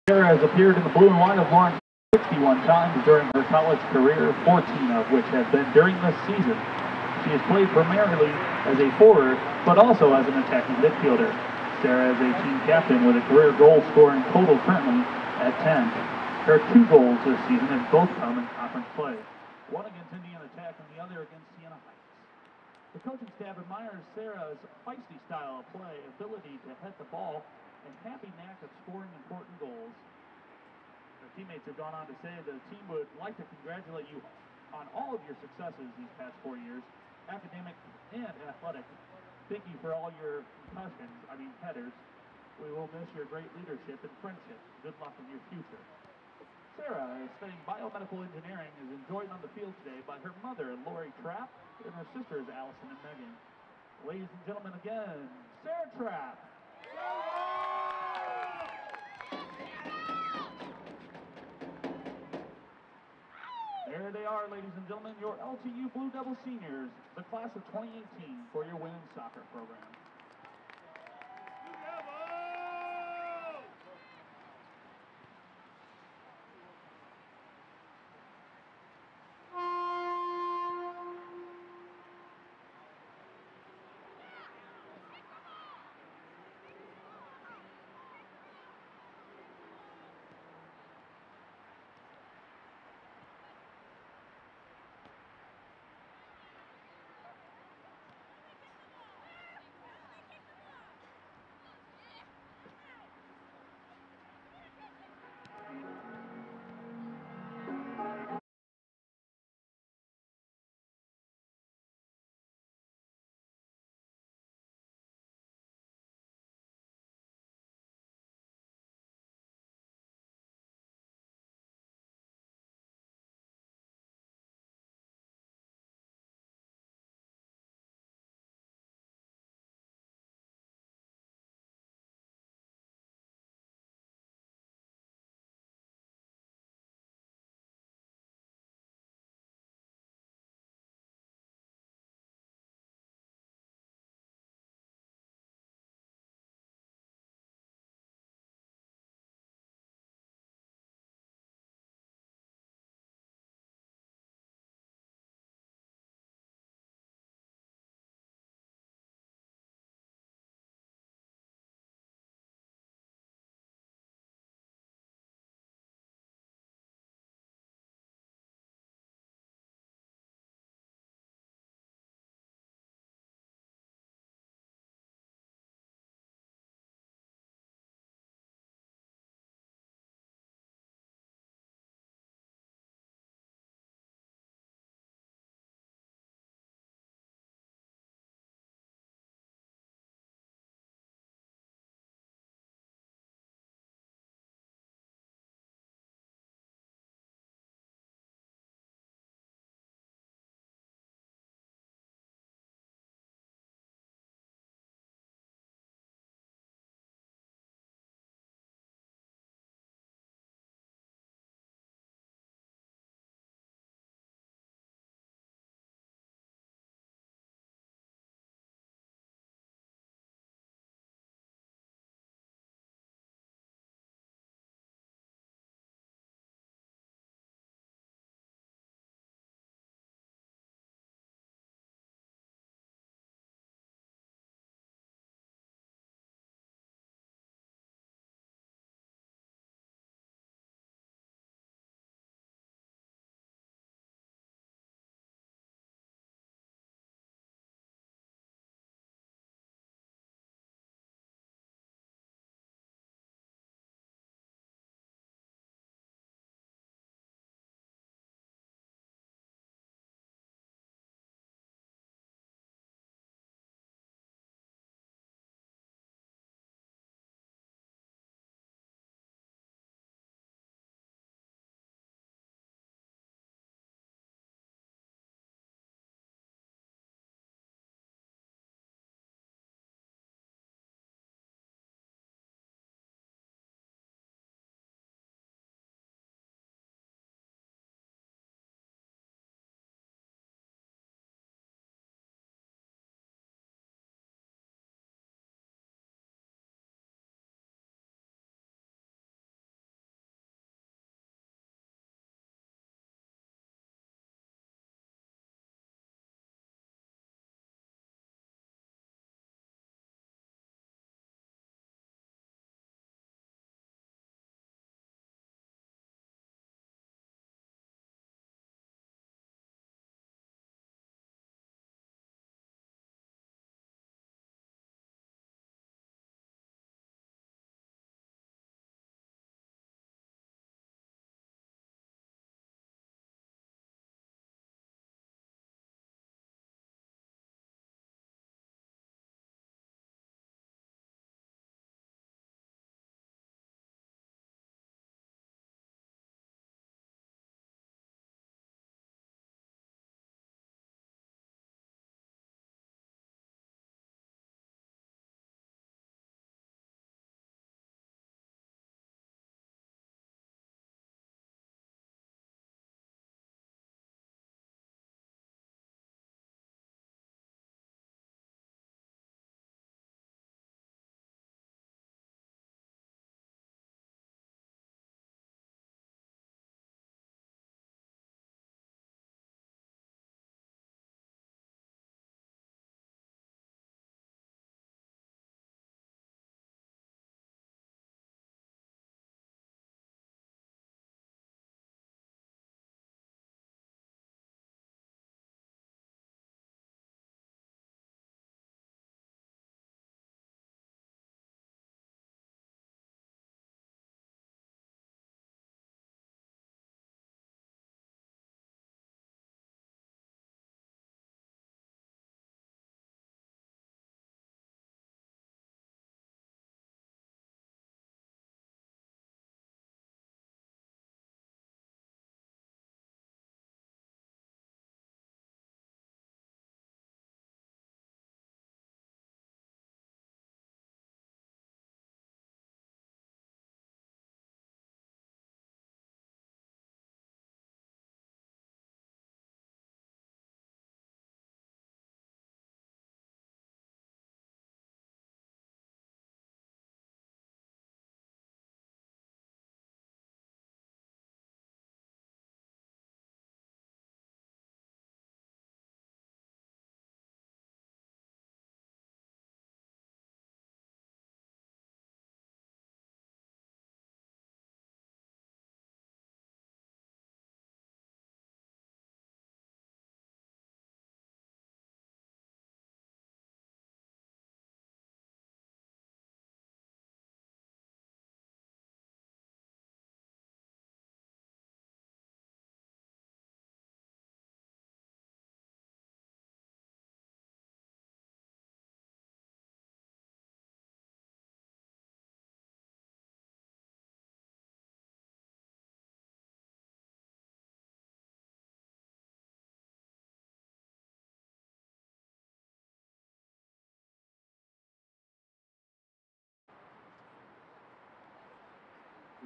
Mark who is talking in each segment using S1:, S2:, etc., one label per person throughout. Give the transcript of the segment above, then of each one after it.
S1: Sarah has appeared in the blue and white of Lourdes 61 times during her college career, 14 of which have been during this season. She has played primarily as a forward, but also as an attacking midfielder. Sarah is a team captain with a career goal scoring total currently at 10. Her 2 goals this season have both come in conference play, one against Indiana Tech and the other against Siena Heights. The coaching staff admires Sarah's feisty style of play, ability to head the ball, and happy knack of scoring important goals. Her teammates have gone on to say the team would like to congratulate you on all of your successes these past 4 years, academic and athletic. Thank you for all your headers. We will miss your great leadership and friendship. Good luck in your future. Sarah is studying biomedical engineering and is joined on the field today by her mother, Lori Trapp, and her sisters, Allison and Megan. Ladies and gentlemen, again, Sarah Trapp. There they are, ladies and gentlemen, your LTU Blue Devil seniors, the class of 2018 for your women's soccer program.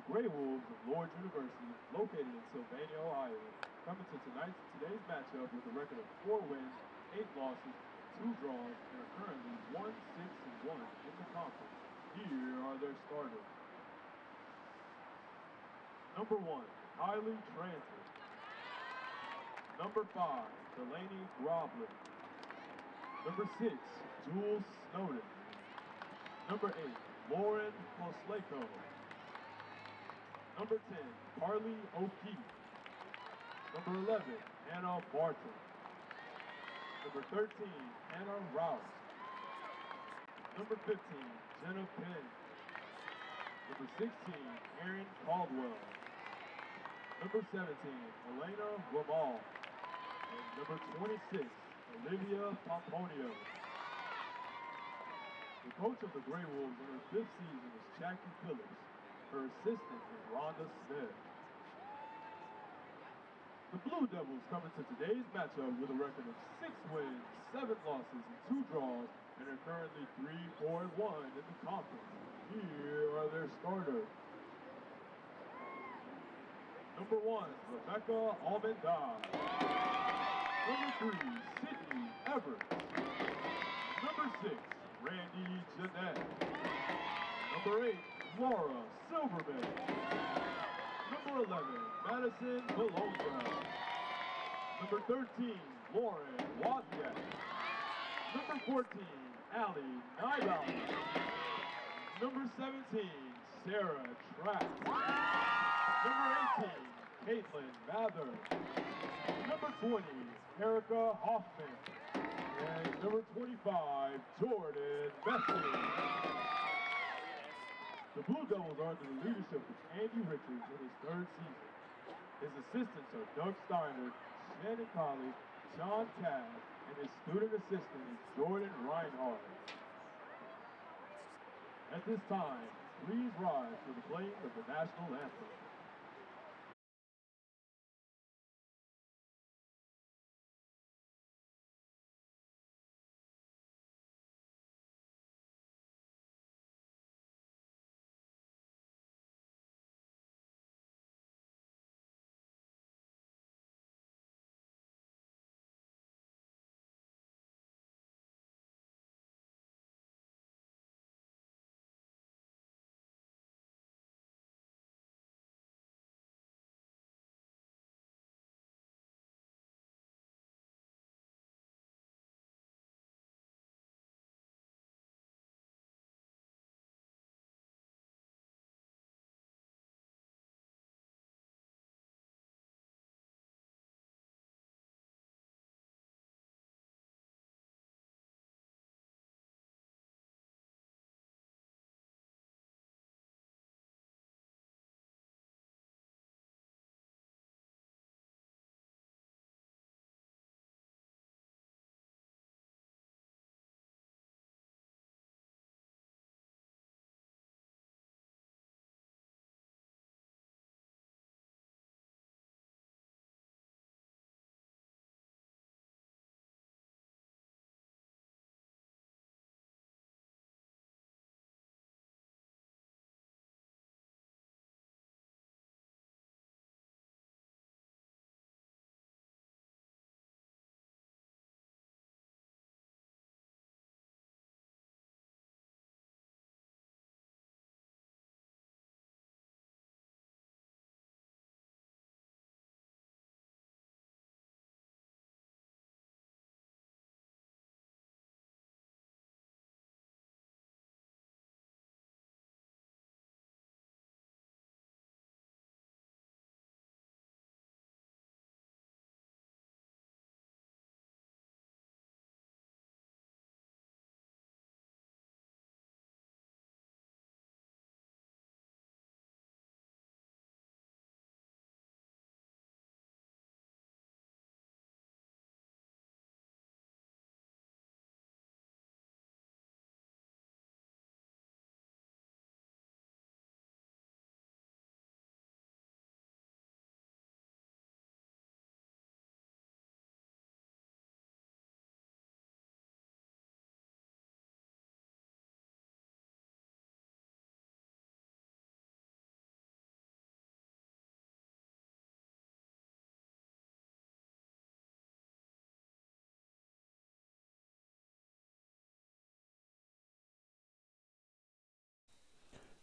S2: Gray Wolves of Lourdes University, located in Sylvania, Ohio, coming to today's matchup with a record of 4 wins, 8 losses, 2 draws, and are currently 1-6-1 in the conference. Here are their starters. Number 1, Kylie Transit. Number 5, Delaney Groblin. Number 6, Jules Snowden. Number 8, Lauren Posleko. Number 10, Carly O'Keefe. Number 11, Hannah Barton. Number 13, Hannah Rouse. Number 15, Jenna Penn. Number 16, Erin Caldwell. Number 17, Elena Ramal. And number 26, Olivia Pomponio. The coach of the Gray Wolves in her 5th season is Jackie Phillips. Her assistant is Rhonda Smith. The Blue Devils come into today's matchup with a record of 6 wins, 7 losses, and 2 draws, and are currently 3-4-1 in the conference. Here are their starters. Number 1, Rebecca Almendad. Number 3, Sydney Everett. Number 6, Randy Jeanette. Number 8, Laura Silverman. Number 11, Madison Malonza. Number 13, Lauren Wozniak. Number 14, Allie Nybal. Number 17, Sarah Trapp. Number 18, Caitlin Mather. Number 20, Erica Hoffman. And number 25, Jordan Messi. The Blue Devils are under the leadership of Andy Richards in his 3rd season. His assistants are Doug Steiner, Shannon Colley, John Cass, and his student assistant is Jordan Reinhardt. At this time, please rise for the playing of the national anthem.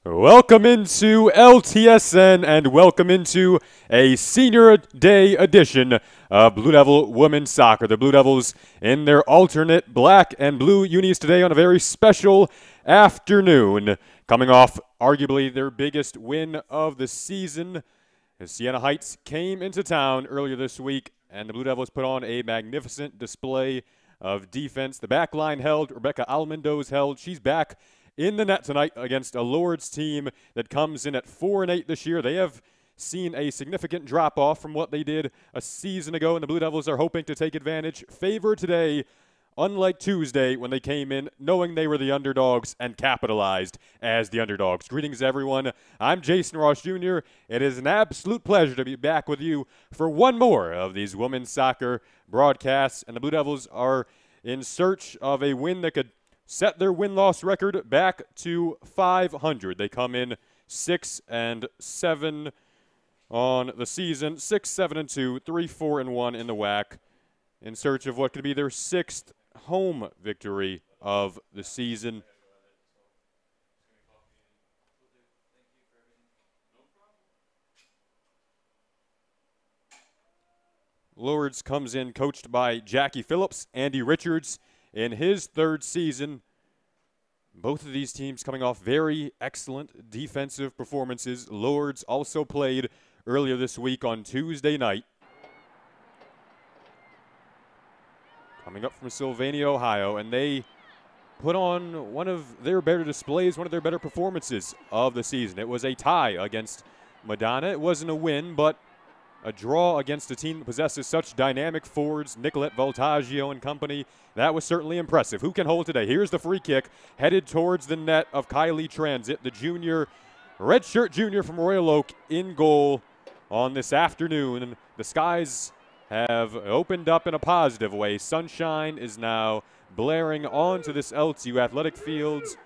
S3: Welcome into LTSN and welcome into a Senior Day edition of Blue Devil Women's Soccer. The Blue Devils in their alternate black and blue unis today on a very special afternoon, coming off arguably their biggest win of the season. As Siena Heights came into town earlier this week, and the Blue Devils put on a magnificent display of defense. The back line held. Rebecca Almendoz held. She's back in the net tonight against a Lourdes team that comes in at 4-8 this year. They have seen a significant drop-off from what they did a season ago, and the Blue Devils are hoping to take advantage. Favored today, unlike Tuesday when they came in knowing they were the underdogs and capitalized as the underdogs. Greetings, everyone. I'm Jason Ross Jr. It is an absolute pleasure to be back with you for one more of these women's soccer broadcasts, and the Blue Devils are in search of a win that could set their win-loss record back to 500. They come in 6-7 on the season, 6-7-2, 3-4-1 in the WAC, in search of what could be their sixth home victory of the season. Lourdes comes in coached by Jackie Phillips, Andy Richards in his third season. Both of these teams coming off very excellent defensive performances. Lourdes also played earlier this week on Tuesday night. Coming up from Sylvania, Ohio, and they put on one of their better displays, one of their better performances of the season. It was a tie against Madonna. It wasn't a win, but a draw against a team that possesses such dynamic forwards, Nicolette Voltaggio and company. That was certainly impressive. Who can hold today? Here's the free kick headed towards the net of Kylie Transit, the junior, redshirt junior from Royal Oak, in goal on this afternoon. And the skies have opened up in a positive way. Sunshine is now blaring onto this LTU athletic fields.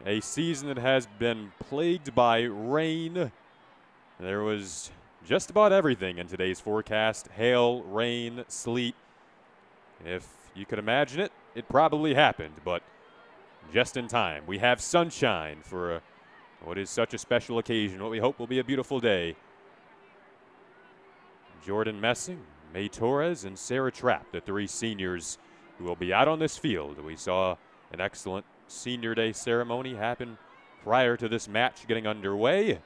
S3: A season that has been plagued by rain. There was just about everything in today's forecast: hail, rain, sleet. If you could imagine it, it probably happened, but just in time. We have sunshine for what is such a special occasion, what we hope will be a beautiful day. Jordan Messing, May Torres, and Sarah Trapp, the three seniors who will be out on this field. We saw an excellent Senior Day ceremony happen prior to this match getting underway.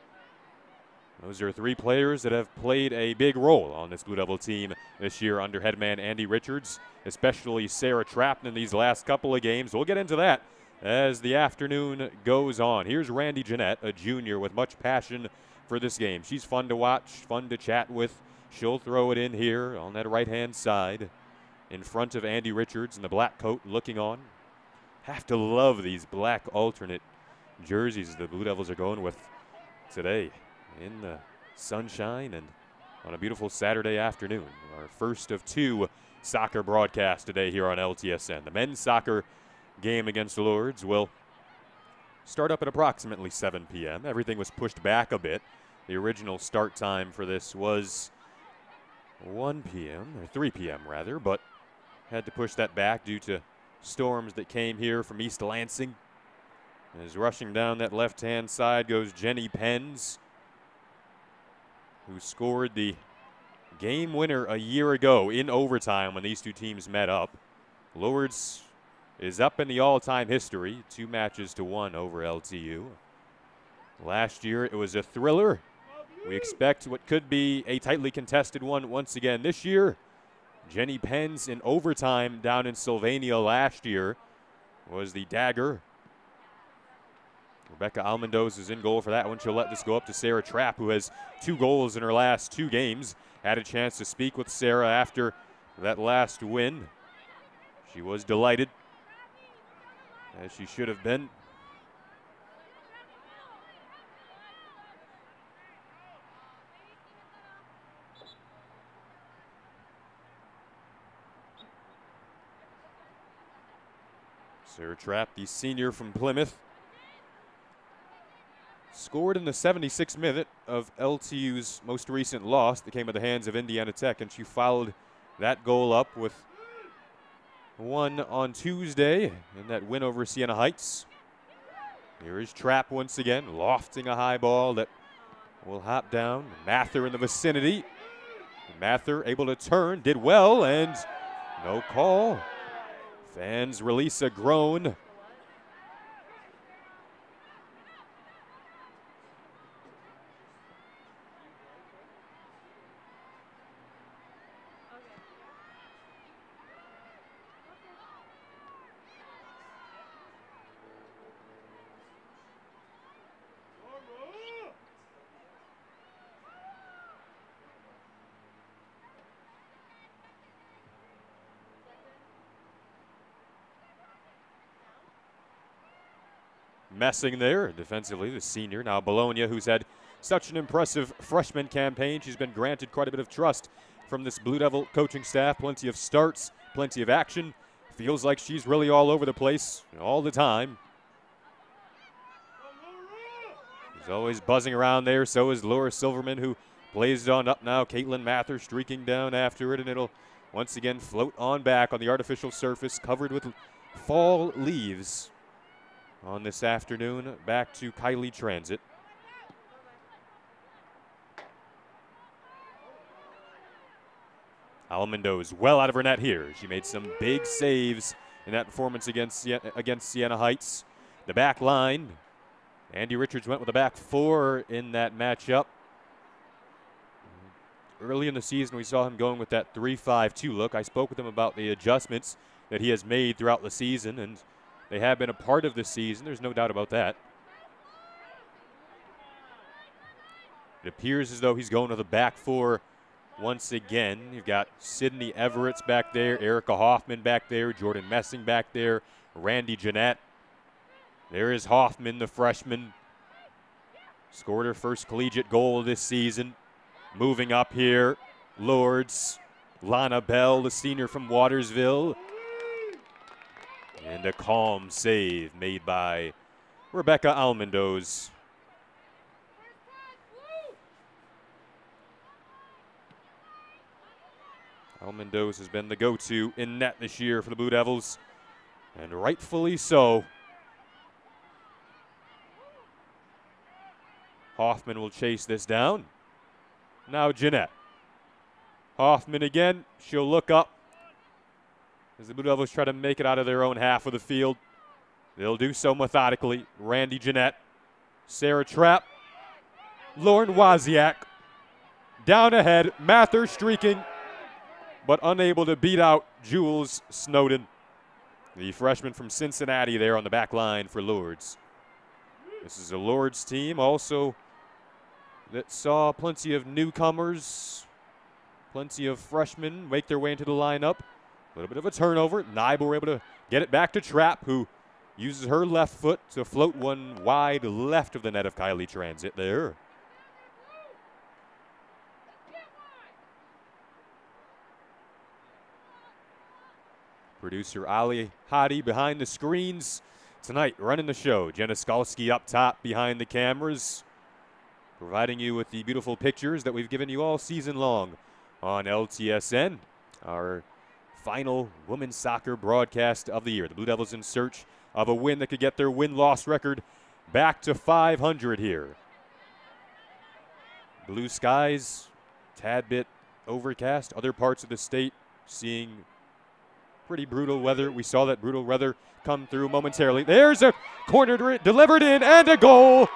S3: Those are three players that have played a big role on this Blue Devil team this year under head man Andy Richards, especially Sarah Trapp in these last couple of games. We'll get into that as the afternoon goes on. Here's Randy Jeanette, a junior with much passion for this game. She's fun to watch, fun to chat with. She'll throw it in here on that right-hand side in front of Andy Richards in the black coat looking on. Have to love these black alternate jerseys the Blue Devils are going with today in the sunshine and on a beautiful Saturday afternoon. Our first of two soccer broadcasts today here on LTSN. The men's soccer game against Lourdes will start up at approximately 7 p.m. Everything was pushed back a bit. The original start time for this was 1 p.m., or 3 p.m. rather, but had to push that back due to storms that came here from East Lansing. As rushing down that left-hand side goes Jenny Penns, who scored the game winner a year ago in overtime when these two teams met up. Lourdes is up in the all-time history, 2-1 over LTU. Last year it was a thriller. We expect what could be a tightly contested one once again this year. Jenny Penns in overtime down in Sylvania last year was the dagger. Rebecca Almendoz is in goal for that one. She'll let this go up to Sarah Trapp, who has 2 goals in her last 2 games. Had a chance to speak with Sarah after that last win. She was delighted, as she should have been. Sarah Trapp, the senior from Plymouth, scored in the 76th minute of LTU's most recent loss that came at the hands of Indiana Tech, and she followed that goal up with one on Tuesday in that win over Siena Heights. Here is Trapp once again, lofting a high ball that will hop down. Mather in the vicinity. Mather able to turn, did well, and no call. Fans release a groan. Messing there defensively, the senior. Now Bologna, who's had such an impressive freshman campaign. She's been granted quite a bit of trust from this Blue Devil coaching staff. Plenty of starts, plenty of action. Feels like she's really all over the place all the time. She's always buzzing around there. So is Laura Silverman, who blazed on up now. Caitlin Mather streaking down after it, and it'll once again float on back on the artificial surface covered with fall leaves. On this afternoon, back to Kylie Transit. Almondo's well out of her net here. She made some big saves in that performance against Siena Heights. The back line, Andy Richards went with a back four in that matchup. Early in the season, we saw him going with that 3-5-2 look. I spoke with him about the adjustments that he has made throughout the season, and they have been a part of the season. There's no doubt about that. It appears as though he's going to the back four once again. You've got Sydney Everett's back there, Erica Hoffman back there, Jordan Messing back there, Randy Jeanette. There is Hoffman, the freshman. Scored her first collegiate goal this season. Moving up here, Lourdes. Lana Bell, the senior from Watersville. And a calm save made by Rebecca Almondo's. Almondo's has been the go-to in net this year for the Blue Devils, and rightfully so. Hoffman will chase this down. Now Jeanette. Hoffman again. She'll look up as the Blue Devils try to make it out of their own half of the field. They'll do so methodically. Randy Jeanette, Sarah Trapp, Lauren Wozniak down ahead. Mather streaking, but unable to beat out Jules Snowden, the freshman from Cincinnati there on the back line for Lourdes. This is a Lourdes team also that saw plenty of newcomers, plenty of freshmen make their way into the lineup. A little bit of a turnover. Nybo able to get it back to Trapp, who uses her left foot to float one wide left of the net of Kylie Transit there. Producer Ali Hadi behind the screens tonight, running the show. Jenna Skalski up top behind the cameras, providing you with the beautiful pictures that we've given you all season long on LTSN. Our final women's soccer broadcast of the year. The Blue Devils in search of a win that could get their win-loss record back to 500 here. Blue skies, tad bit overcast. Other parts of the state seeing pretty brutal weather. We saw that brutal weather come through momentarily. There's a corner delivered in and a goal.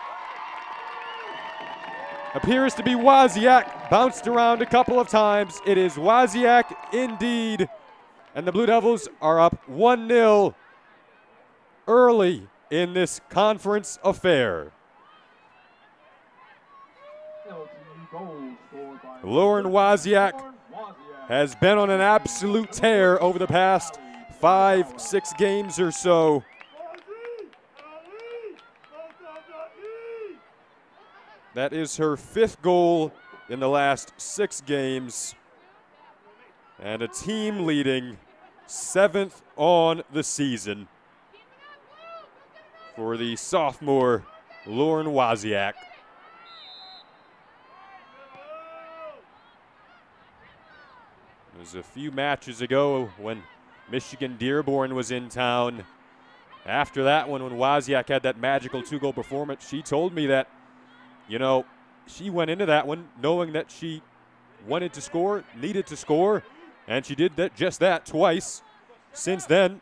S3: Appears to be Wozniak. Bounced around a couple of times. It is Wozniak indeed. And the Blue Devils are up 1-0 early in this conference affair. Lauren Wozniak has been on an absolute tear over the past 5-6 games or so. That is her 5th goal in the last 6 games, and a team leading 7th on the season for the sophomore Lauren Wozniak. It was a few matches ago when Michigan Dearborn was in town, after that one, when Wozniak had that magical 2-goal performance, she told me that, you know, she went into that one knowing that she wanted to score, needed to score, and she did that, just that twice. Since then,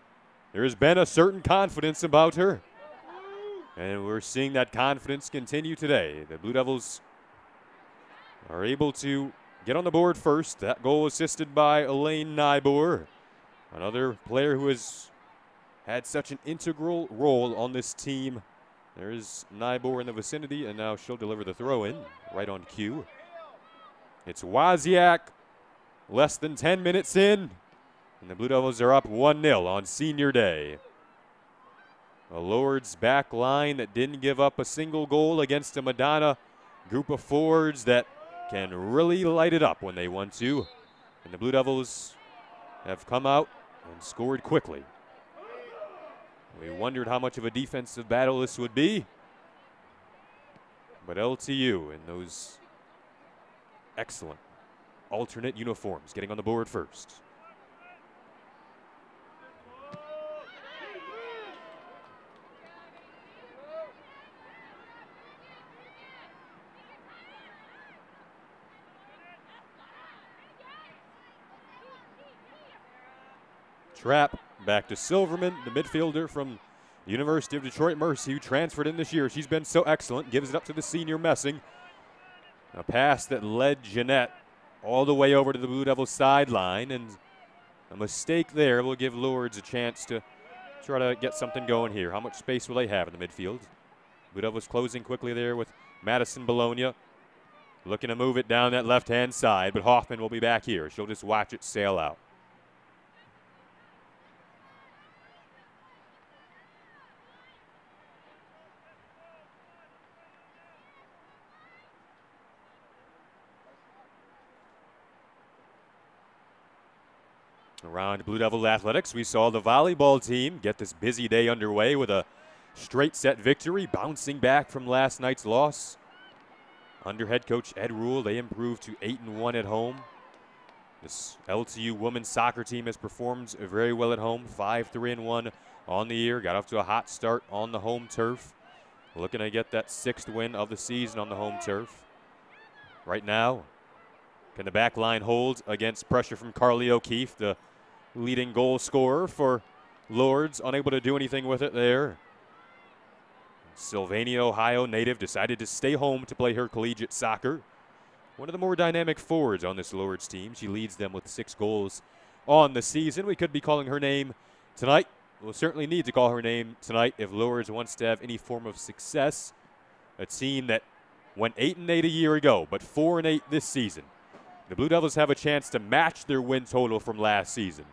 S3: there has been a certain confidence about her, and we're seeing that confidence continue today. The Blue Devils are able to get on the board first. That goal assisted by Elaine Nybor, another player who has had such an integral role on this team. There's Nybor in the vicinity, and now she'll deliver the throw-in right on cue. It's Wozniak, less than 10 minutes in, and the Blue Devils are up 1-0 on senior day. A Lourdes back line that didn't give up a single goal against a Madonna group of forwards that can really light it up when they want to. And the Blue Devils have come out and scored quickly. We wondered how much of a defensive battle this would be. But LTU in those excellent alternate uniforms getting on the board first. Trapp back to Silverman, the midfielder from the University of Detroit Mercy, who transferred in this year. She's been so excellent, gives it up to the senior Messing. A pass that led Jeanette all the way over to the Blue Devils sideline, and a mistake there will give Lourdes a chance to try to get something going here. How much space will they have in the midfield? Blue Devils closing quickly there with Madison Bologna, looking to move it down that left-hand side, but Hoffman will be back here. She'll just watch it sail out. Around Blue Devil Athletics, we saw the volleyball team get this busy day underway with a straight set victory, bouncing back from last night's loss. Under head coach Ed Rule, they improved to 8-1 at home. This LTU women's soccer team has performed very well at home, 5-3-1 on the year. Got off to a hot start on the home turf. Looking to get that 6th win of the season on the home turf. Right now, can the back line hold against pressure from Carly O'Keefe, the leading goal scorer for Lourdes, unable to do anything with it there. Sylvania, Ohio native, decided to stay home to play her collegiate soccer. One of the more dynamic forwards on this Lourdes team. She leads them with 6 goals on the season. We could be calling her name tonight. We'll certainly need to call her name tonight if Lourdes wants to have any form of success. A team that went 8-8 a year ago, but 4-8 this season. The Blue Devils have a chance to match their win total from last season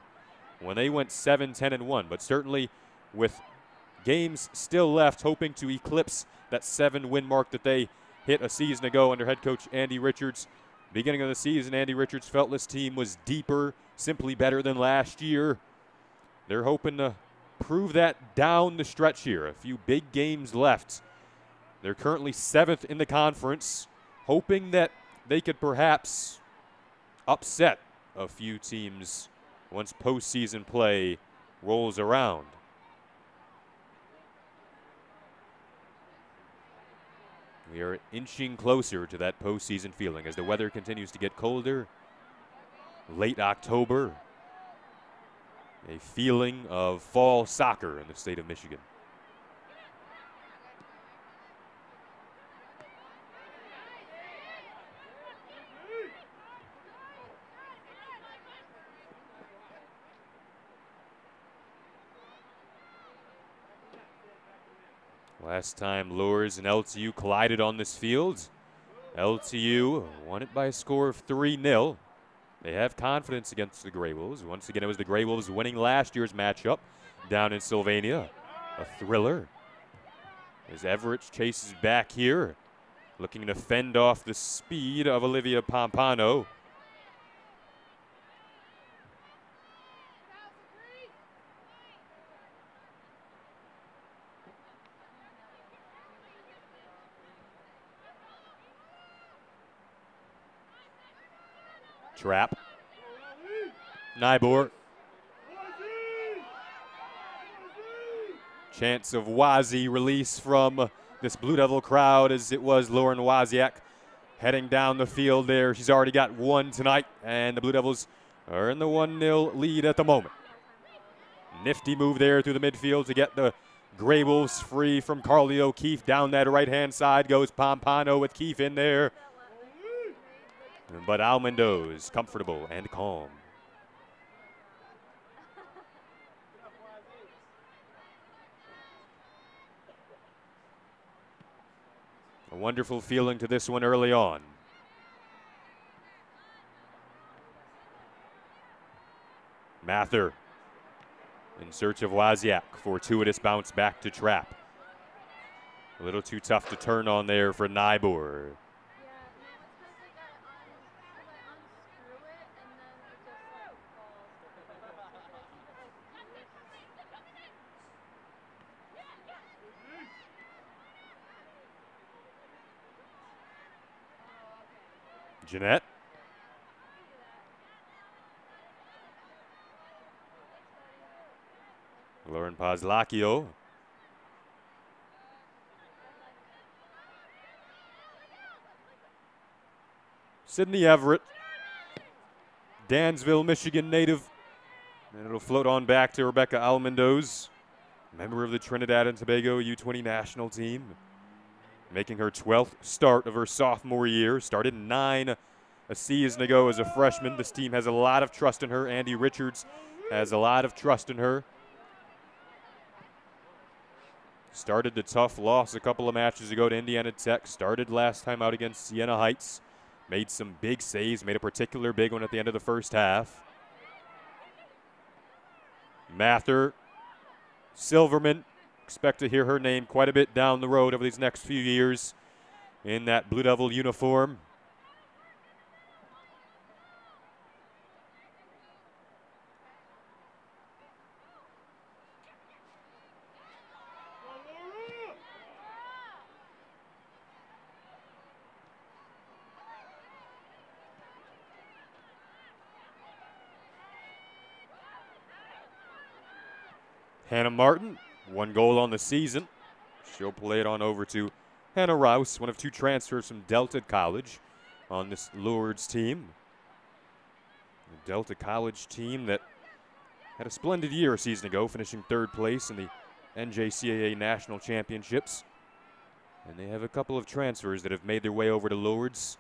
S3: when they went 7-10-1, but certainly with games still left, hoping to eclipse that 7-win mark that they hit a season ago under head coach Andy Richards. Beginning of the season, Andy Richards felt this team was deeper, simply better than last year. They're hoping to prove that down the stretch here. A few big games left. They're currently 7th in the conference, hoping that they could perhaps upset a few teams once postseason play rolls around. We are inching closer to that postseason feeling as the weather continues to get colder. Late October, a feeling of fall soccer in the state of Michigan. Last time Lourdes and LTU collided on this field, LTU won it by a score of 3-0. They have confidence against the Grey Wolves. Once again, it was the Grey Wolves winning last year's matchup down in Sylvania. A thriller as Everett chases back here, looking to fend off the speed of Olivia Pompano. Trapp. Nybor. Chance of Wazzy release from this Blue Devil crowd as it was Lauren Wozniak heading down the field there. She's already got one tonight, and the Blue Devils are in the 1-0 lead at the moment. Nifty move there through the midfield to get the Grey Wolves free from Carly O'Keefe. Down that right-hand side goes Pompano with Keefe in there. But Almondo's comfortable and calm. A wonderful feeling to this one early on. Mather in search of Wozniak. Fortuitous bounce back to Trapp. A little too tough to turn on there for Nybor. Jeanette. Lauren Pazlakio. Sydney Everett. Dansville, Michigan native. And it'll float on back to Rebecca Almondo's, member of the Trinidad and Tobago U20 national team. Making her 12th start of her sophomore year. Started 9 a season ago as a freshman. This team has a lot of trust in her. Andy Richards has a lot of trust in her. Started the tough loss a couple of matches ago to Indiana Tech. Started last time out against Siena Heights. Made some big saves. Made a particular big one at the end of the first half. Mather, Silverman. Expect to hear her name quite a bit down the road over these next few years in that Blue Devil uniform. Hannah Martin, 1 goal on the season. She'll play it on over to Hannah Rouse, one of 2 transfers from Delta College on this Lourdes team. The Delta College team that had a splendid year a season ago, finishing 3rd place in the NJCAA National Championships. And they have a couple of transfers that have made their way over to Lourdes,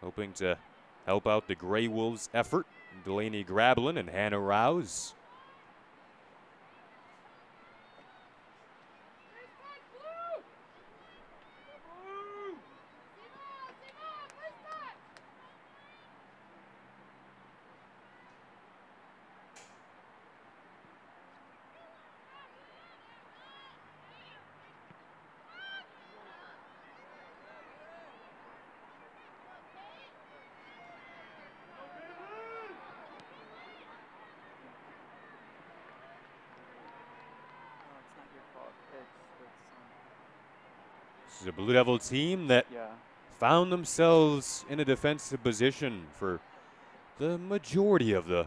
S3: hoping to help out the Grey Wolves' effort. Delaney Grablin and Hannah Rouse. This is a Blue Devil team that found themselves in a defensive position for the majority of the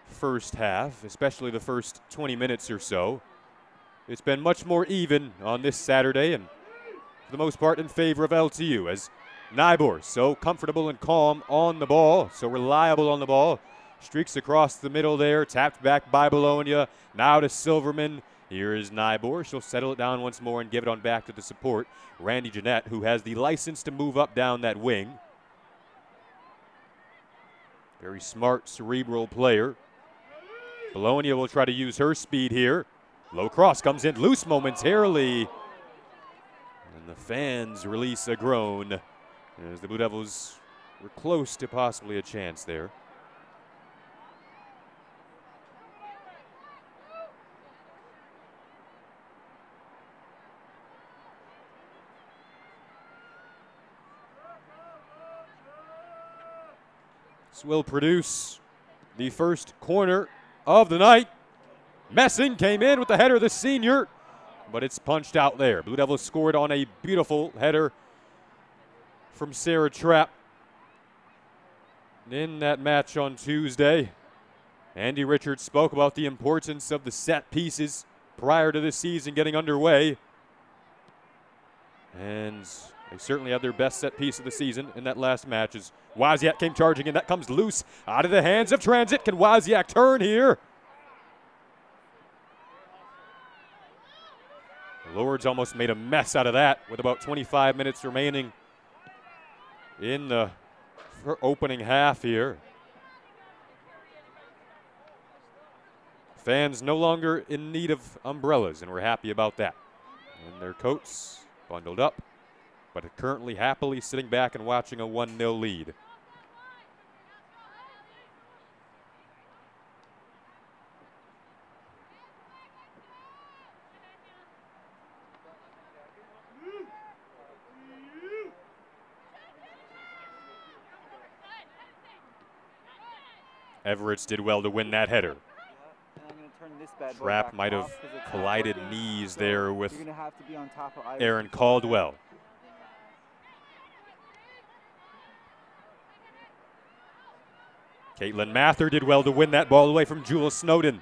S3: first half, especially the first 20 minutes or so. It's been much more even on this Saturday, and for the most part in favor of LTU, as Nybor, so comfortable and calm on the ball, so reliable on the ball. Streaks across the middle there, tapped back by Bologna. Now to Silverman. Here is Nybor. She'll settle it down once more and give it on back to the support, Randy Jeanette, who has the license to move up down that wing. Very smart, cerebral player. Bologna will try to use her speed here. Low cross comes in loose momentarily. And the fans release a groan as the Blue Devils were close to possibly a chance there. This will produce the first corner of the night. Messing came in with the header, the senior, but it's punched out there. Blue Devils scored on a beautiful header from Sarah Trapp in that match on Tuesday. Andy Richards spoke about the importance of the set pieces prior to this season getting underway. And they certainly had their best set piece of the season in that last match as Wozniak came charging, and that comes loose out of the hands of Transit. Can Wozniak turn here? Lourdes almost made a mess out of that with about 25 minutes remaining in the opening half here. Fans no longer in need of umbrellas, and we're happy about that. And their coats bundled up, but are currently happily sitting back and watching a 1-0 lead. Everett did well to win that header. Trapp might have collided knees there with Aaron Caldwell. Caitlin Mather did well to win that ball away from Jules Snowden.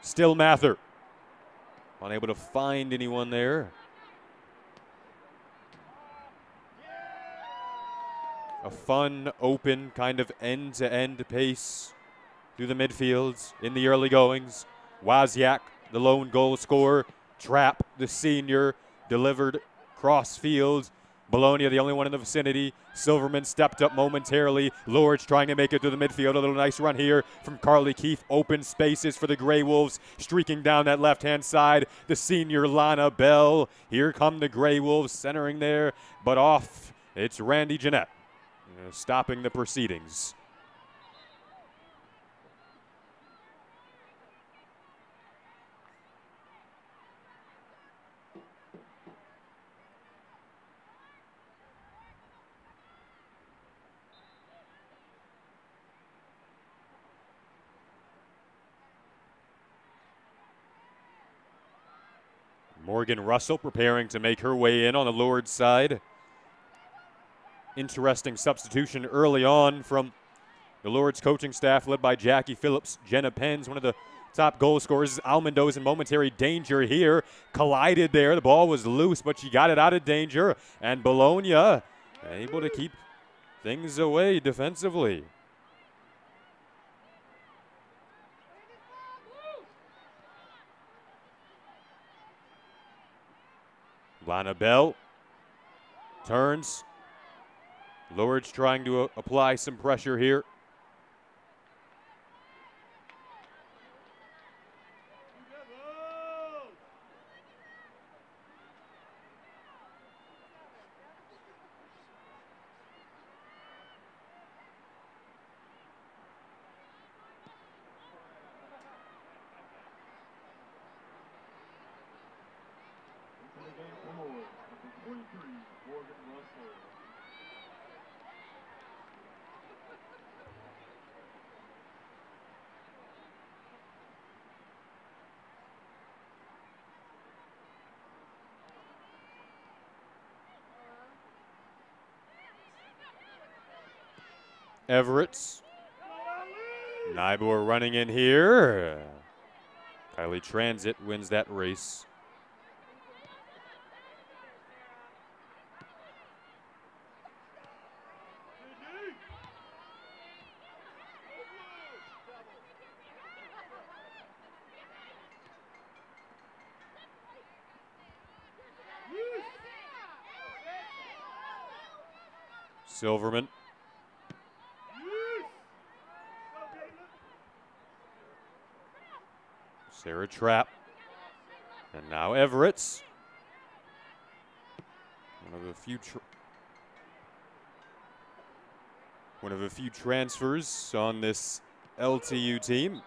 S3: Still Mather. Unable to find anyone there. A fun, open, kind of end-to-end pace through the midfields in the early goings. Wozniak, the lone goal scorer. Trapp, the senior, delivered cross field. Bologna, the only one in the vicinity. Silverman stepped up momentarily. Lourdes trying to make it to the midfield. A little nice run here from Carly Keefe. Open spaces for the Grey Wolves. Streaking down that left-hand side, the senior Lana Bell. Here come the Grey Wolves centering there, but off. It's Randy Jeanette stopping the proceedings. Morgan Russell preparing to make her way in on the Lourdes side. Interesting substitution early on from the Lourdes coaching staff led by Jackie Phillips. Jenna Penns, one of the top goal scorers. Almondo's in momentary danger here. Collided there. The ball was loose, but she got it out of danger. And Bologna able to keep things away defensively. Lana Bell turns. Lourdes trying to apply some pressure here. Everett. Nybor running in here. Kylie Transit wins that race. Silverman. Sarah Trapp. And now Everett. One of a few transfers on this LTU team.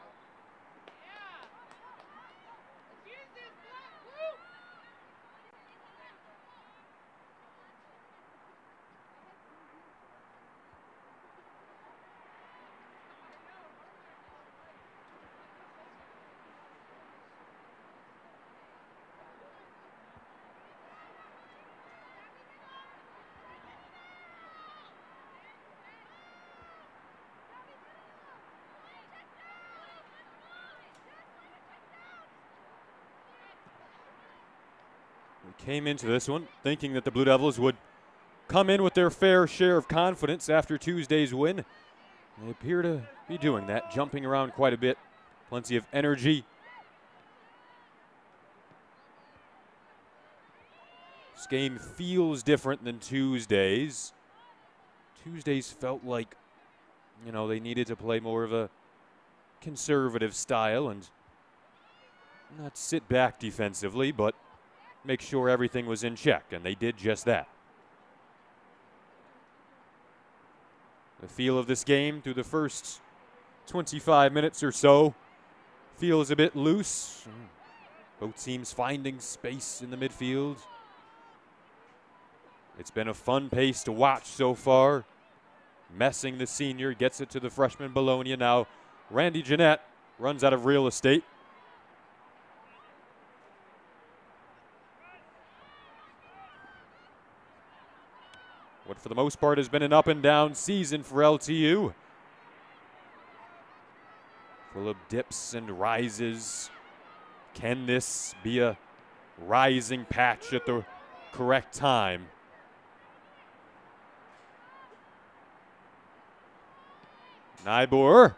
S3: came into this one thinking that the Blue Devils would come in with their fair share of confidence after Tuesday's win. They appear to be doing that, jumping around quite a bit. Plenty of energy. This game feels different than Tuesday's. Tuesday's felt like, you know, they needed to play more of a conservative style and not sit back defensively, but make sure everything was in check, and they did just that. The feel of this game through the first 25 minutes or so feels a bit loose. Both teams finding space in the midfield. It's been a fun pace to watch so far. Messing, the senior, gets it to the freshman Bologna. Now Randy Jeanette runs out of real estate. What for the most part has been an up and down season for LTU. Full of dips and rises. Can this be a rising patch at the correct time? Nybor.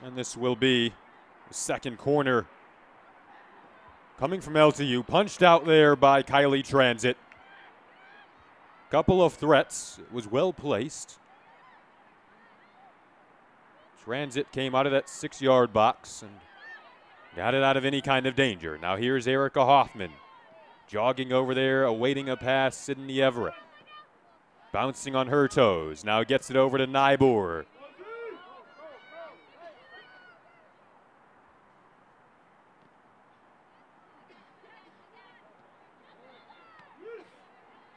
S3: And this will be the second corner coming from LTU. Punched out there by Kylie Transit. Couple of threats. It was well placed. Transit came out of that 6-yard box and got it out of any kind of danger. Now here's Erica Hoffman jogging over there, awaiting a pass. Sydney Everett bouncing on her toes. Now gets it over to Nybor.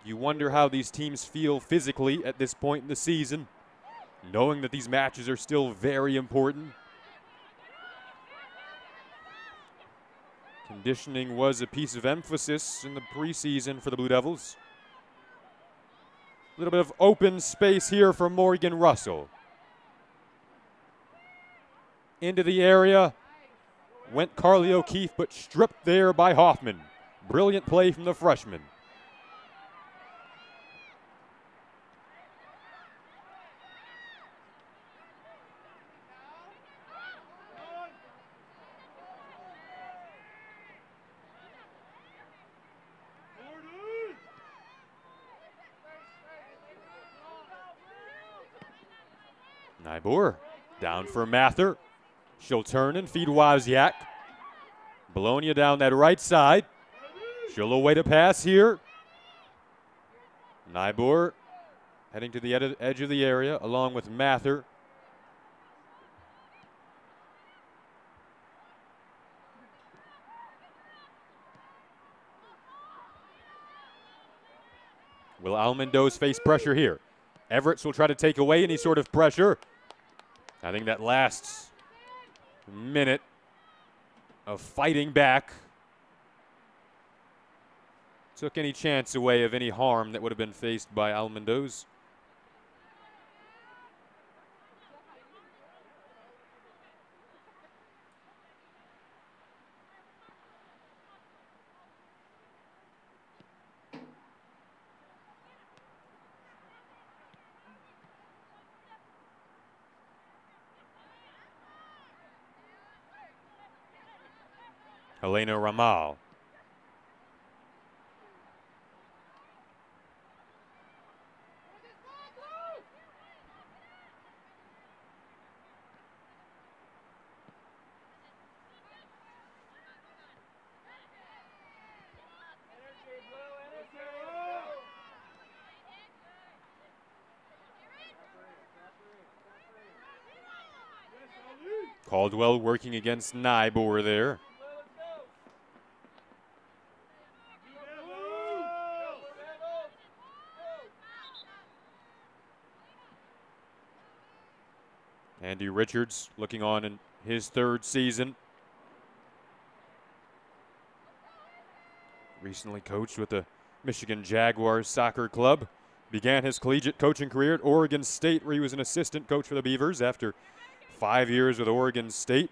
S3: You wonder how these teams feel physically at this point in the season, knowing that these matches are still very important. Conditioning was a piece of emphasis in the preseason for the Blue Devils. A little bit of open space here for Morgan Russell. Into the area went Carly O'Keefe, but stripped there by Hoffman. Brilliant play from the freshman. Nybor down for Mather. She'll turn and feed Wozniak. Bologna down that right side. She'll await a pass here. Nybor heading to the edge of the area along with Mather. Will Almondo's face pressure here? Everett will try to take away any sort of pressure. I think that last minute of fighting back took any chance away of any harm that would have been faced by Almondo's. Helena Ramal. Caldwell working against Nybor there. Andy Richards looking on in his third season. recently coached with the Michigan Jaguars soccer club. Began his collegiate coaching career at Oregon State, where he was an assistant coach for the Beavers. After 5 years with Oregon State,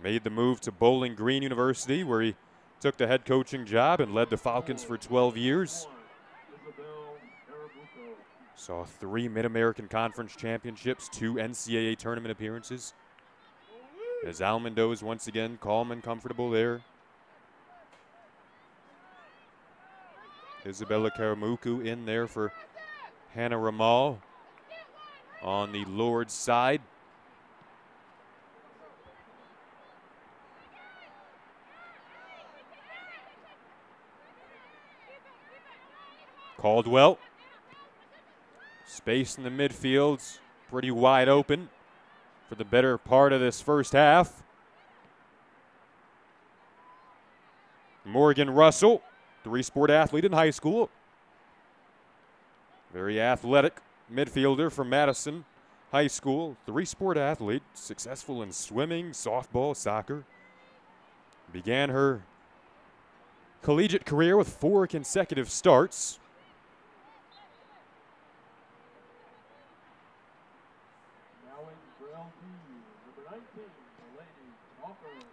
S3: made the move to Bowling Green University, where he took the head coaching job and led the Falcons for 12 years. Saw 3 Mid-American Conference championships, 2 NCAA tournament appearances. As Almondo's once again calm and comfortable there. Isabella Karamuku in there for Hannah Ramal on the Lourdes side. Caldwell. Space in the midfield, pretty wide open for the better part of this first half. Morgan Russell, 3-sport athlete in high school. Very athletic midfielder from Madison High School. 3-sport athlete, successful in swimming, softball, soccer. Began her collegiate career with 4 consecutive starts.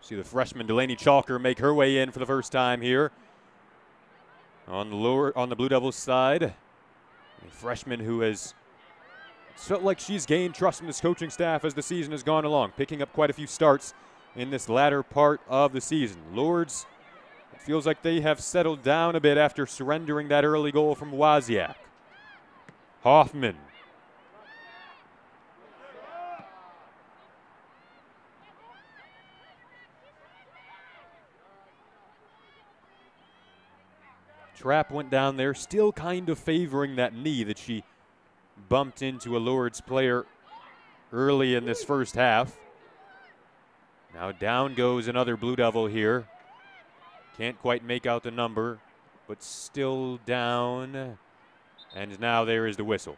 S3: See the freshman Delaney Chalker make her way in for the first time here on the Blue Devils side. A freshman who has felt like she's gained trust from this coaching staff as the season has gone along, picking up quite a few starts in this latter part of the season. Lourdes, it feels like they have settled down a bit after surrendering that early goal from Wozniak. Hoffman. Trap went down there, still kind of favoring that knee that she bumped into a Lourdes player early in this first half. Now down goes another Blue Devil here. Can't quite make out the number, but still down. And now there is the whistle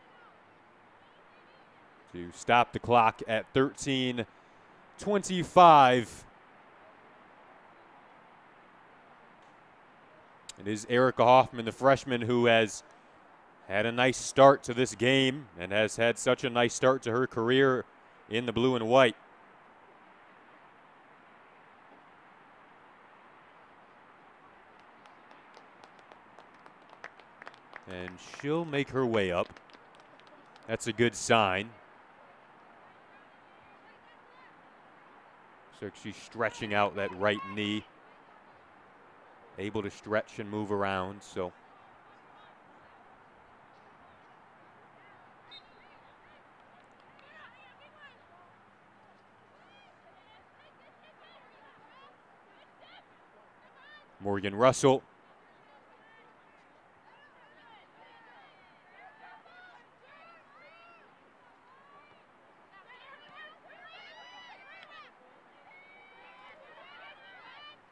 S3: to stop the clock at 13:25. It is Erica Hoffman, the freshman, who has had a nice start to this game and has had such a nice start to her career in the blue and white. And she'll make her way up. That's a good sign. So she's stretching out that right knee. Able to stretch and move around, so. Morgan Russell.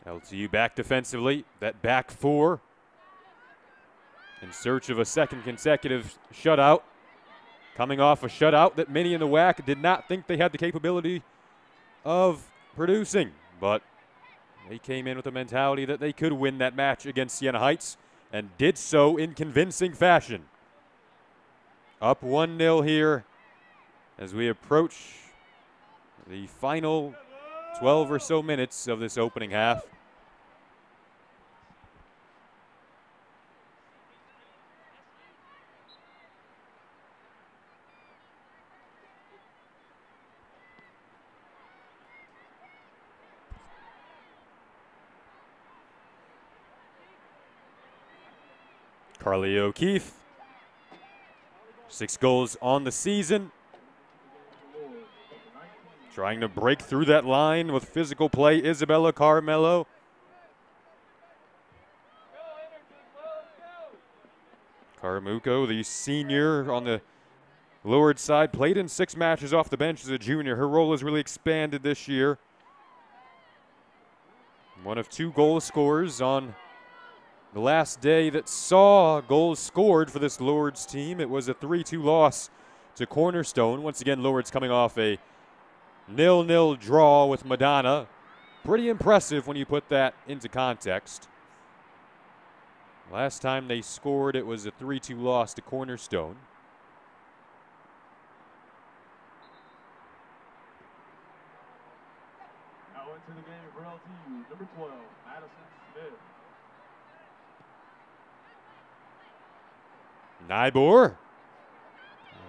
S3: LTU back defensively, that back 4 in search of a second consecutive shutout. Coming off a shutout that many in the WAC did not think they had the capability of producing, but they came in with a mentality that they could win that match against Siena Heights and did so in convincing fashion. Up 1-0 here as we approach the final 12 or so minutes of this opening half. Carly O'Keefe, 6 goals on the season. Trying to break through that line with physical play, Isabella Carmelo. Karamuko, the senior on the Lourdes side, played in 6 matches off the bench as a junior. Her role has really expanded this year. One of 2 goal scorers on the last day that saw goals scored for this Lourdes team. It was a 3-2 loss to Cornerstone. Once again, Lourdes coming off a 0-0 draw with Madonna. Pretty impressive when you put that into context. Last time they scored, it was a 3-2 loss to Cornerstone.
S2: Now into the game for LTU, number 12, Madison Smith.
S3: Nybor.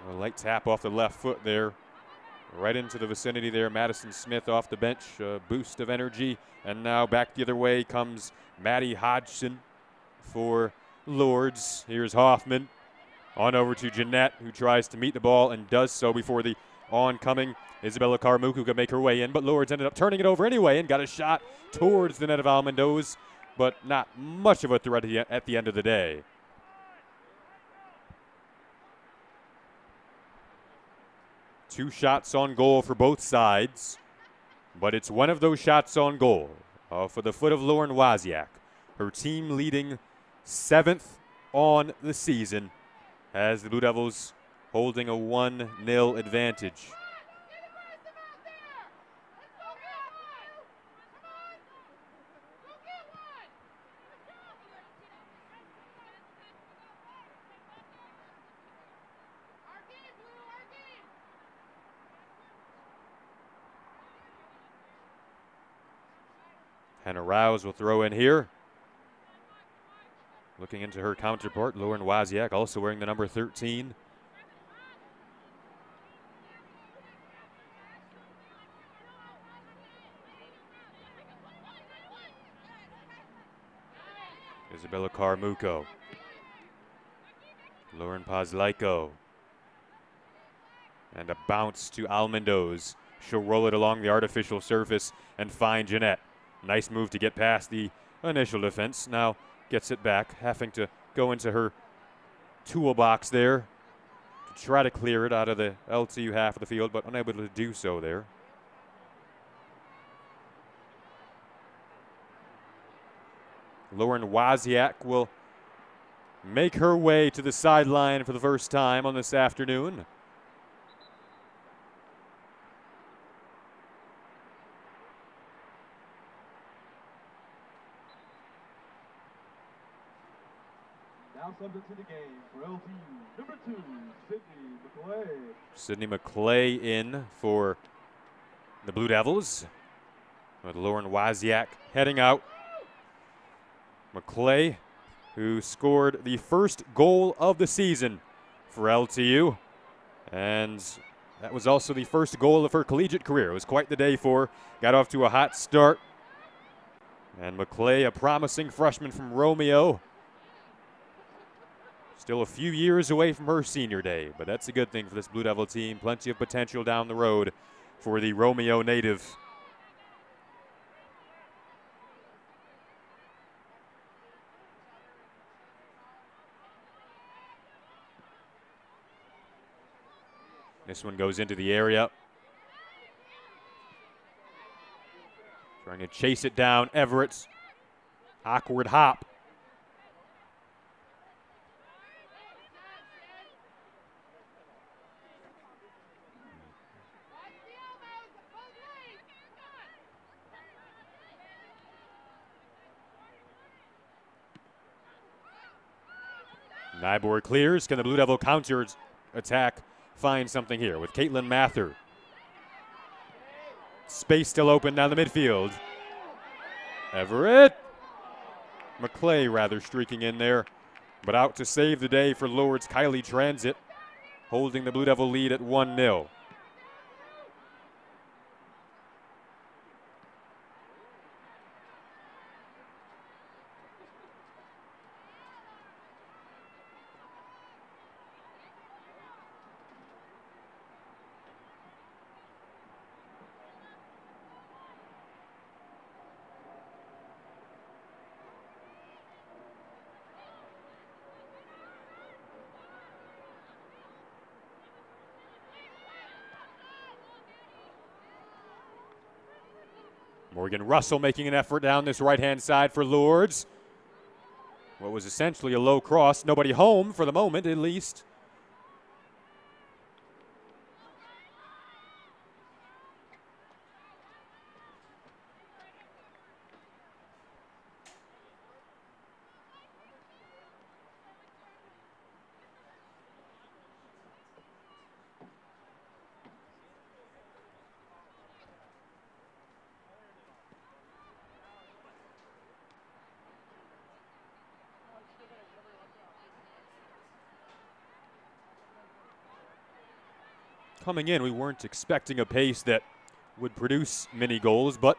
S3: A light tap off the left foot there. Right into the vicinity there. Madison Smith off the bench. A boost of energy. And now back the other way comes Maddie Hodgson for Lourdes. Here's Hoffman. On over to Jeanette, who tries to meet the ball and does so before the oncoming Isabella Carmuc, who could make her way in. But Lourdes ended up turning it over anyway and got a shot towards the net of Almendoz, but not much of a threat at the end of the day. Two shots on goal for both sides, but it's one of those shots on goal for the foot of Lauren Wozniak. Her team leading 7th on the season as the Blue Devils holding a 1-0 advantage. Hannah Rouse will throw in here. Looking into her counterpart, Lauren Wozniak, also wearing the number 13. Isabella Carmuco. Lauren Pazlaiko. And a bounce to Almendoz. She'll roll it along the artificial surface and find Jeanette. Nice move to get past the initial defense. Now gets it back, having to go into her toolbox there to try to clear it out of the LTU half of the field, but unable to do so there. Lauren Wozniak will make her way to the sideline for the first time on this afternoon.
S2: Now subject to the game for LTU, number 2, Sydney McClay.
S3: Sydney McClay in for the Blue Devils, with Lauren Wozniak heading out. McClay, who scored the first goal of the season for LTU, and that was also the first goal of her collegiate career. It was quite the day for her. Got off to a hot start. And McClay, a promising freshman from Romeo, still a few years away from her senior day, but that's a good thing for this Blue Devil team. Plenty of potential down the road for the Romeo native. This one goes into the area. Trying to chase it down, Everett. Awkward hop. Nybor clears. Can the Blue Devil counter attack find something here with Caitlin Mather? Space still open down the midfield. Everett. McClay rather streaking in there, but out to save the day for Lourdes. Kylie Transit holding the Blue Devil lead at 1-0. Morgan Russell making an effort down this right-hand side for Lourdes. What was essentially a low cross. Nobody home for the moment, at least. coming in, we weren't expecting a pace that would produce many goals, but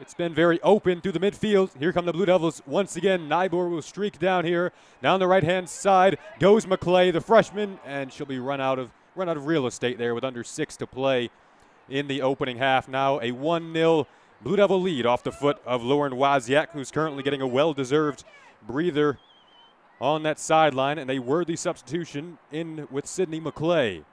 S3: it's been very open through the midfield. Here come the Blue Devils once again. Nybor will streak down here. Down the right-hand side goes McClay, the freshman, and she'll be run out of real estate there with under 6 to play in the opening half. Now a 1-0 Blue Devil lead off the foot of Lauren Wozniak, who's currently getting a well-deserved breather on that sideline, and a worthy substitution in with Sydney McClay.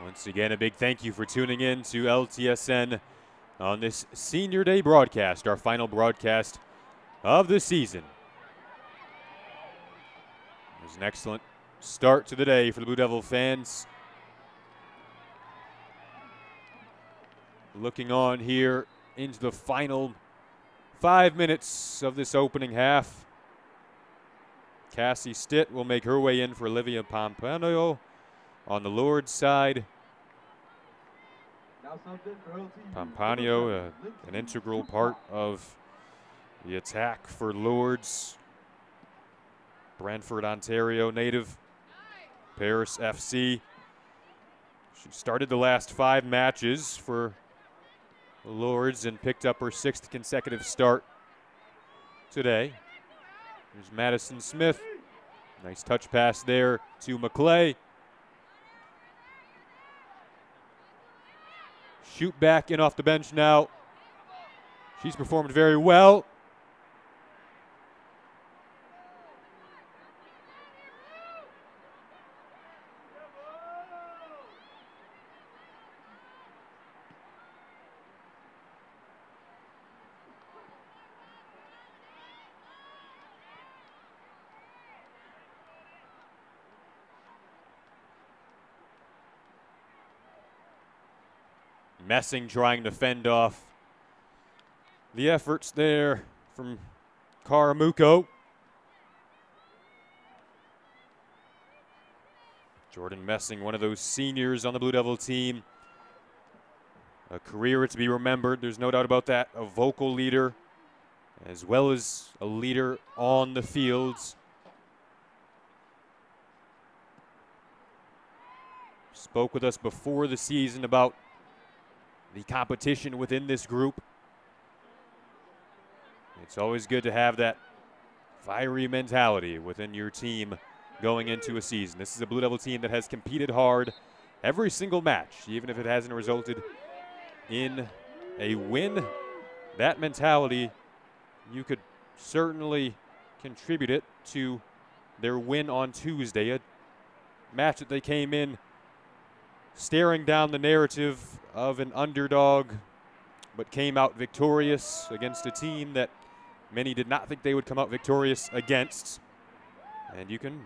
S3: Once again, a big thank you for tuning in to LTSN on this Senior Day broadcast, our final broadcast of the season. It was an excellent start to the day for the Blue Devil fans. Looking on here into the final 5 minutes of this opening half. Cassie Stitt will make her way in for Olivia Pompano on the Lourdes side. Pompano, an integral part of the attack for Lourdes. Brantford, Ontario native, Paris FC. She started the last 5 matches for Lourdes and picked up her 6th consecutive start today. Here's Madison Smith. Nice touch pass there to McClay. Shoot back in off the bench now. She's performed very well. Messing trying to fend off the efforts there from Karamuko. Jordan Messing, one of those seniors on the Blue Devil team. A career to be remembered, there's no doubt about that. A vocal leader as well as a leader on the fields. Spoke with us before the season about the competition within this group. It's always good to have that fiery mentality within your team going into a season. This is a Blue Devil team that has competed hard every single match, even if it hasn't resulted in a win. That mentality, you could certainly contribute it to their win on Tuesday, a match that they came in staring down the narrative of an underdog, but came out victorious against a team that many did not think they would come out victorious against. And you can,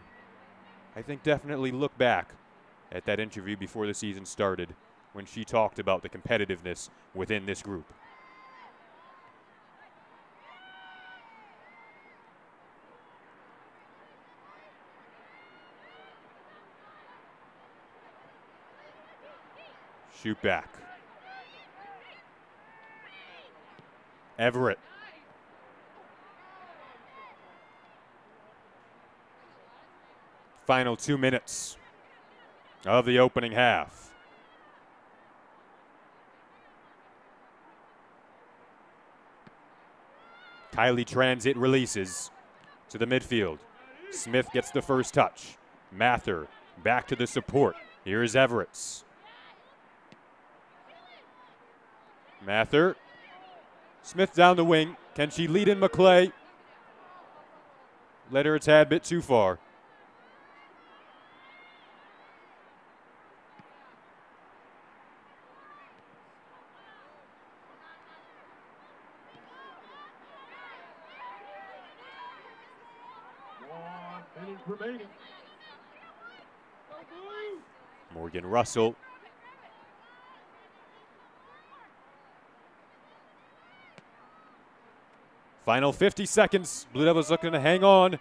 S3: I think, definitely look back at that interview before the season started when she talked about the competitiveness within this group. Shoot back. Everett. Final 2 minutes of the opening half. Kylie Transit releases to the midfield. Smith gets the first touch. Mather back to the support. Here's Everett. Mather. Smith down the wing. Can she lead in McClay? Led her a tad bit too far.
S2: minute remaining.
S3: Morgan Russell. Final 50 seconds. Blue Devils looking to hang on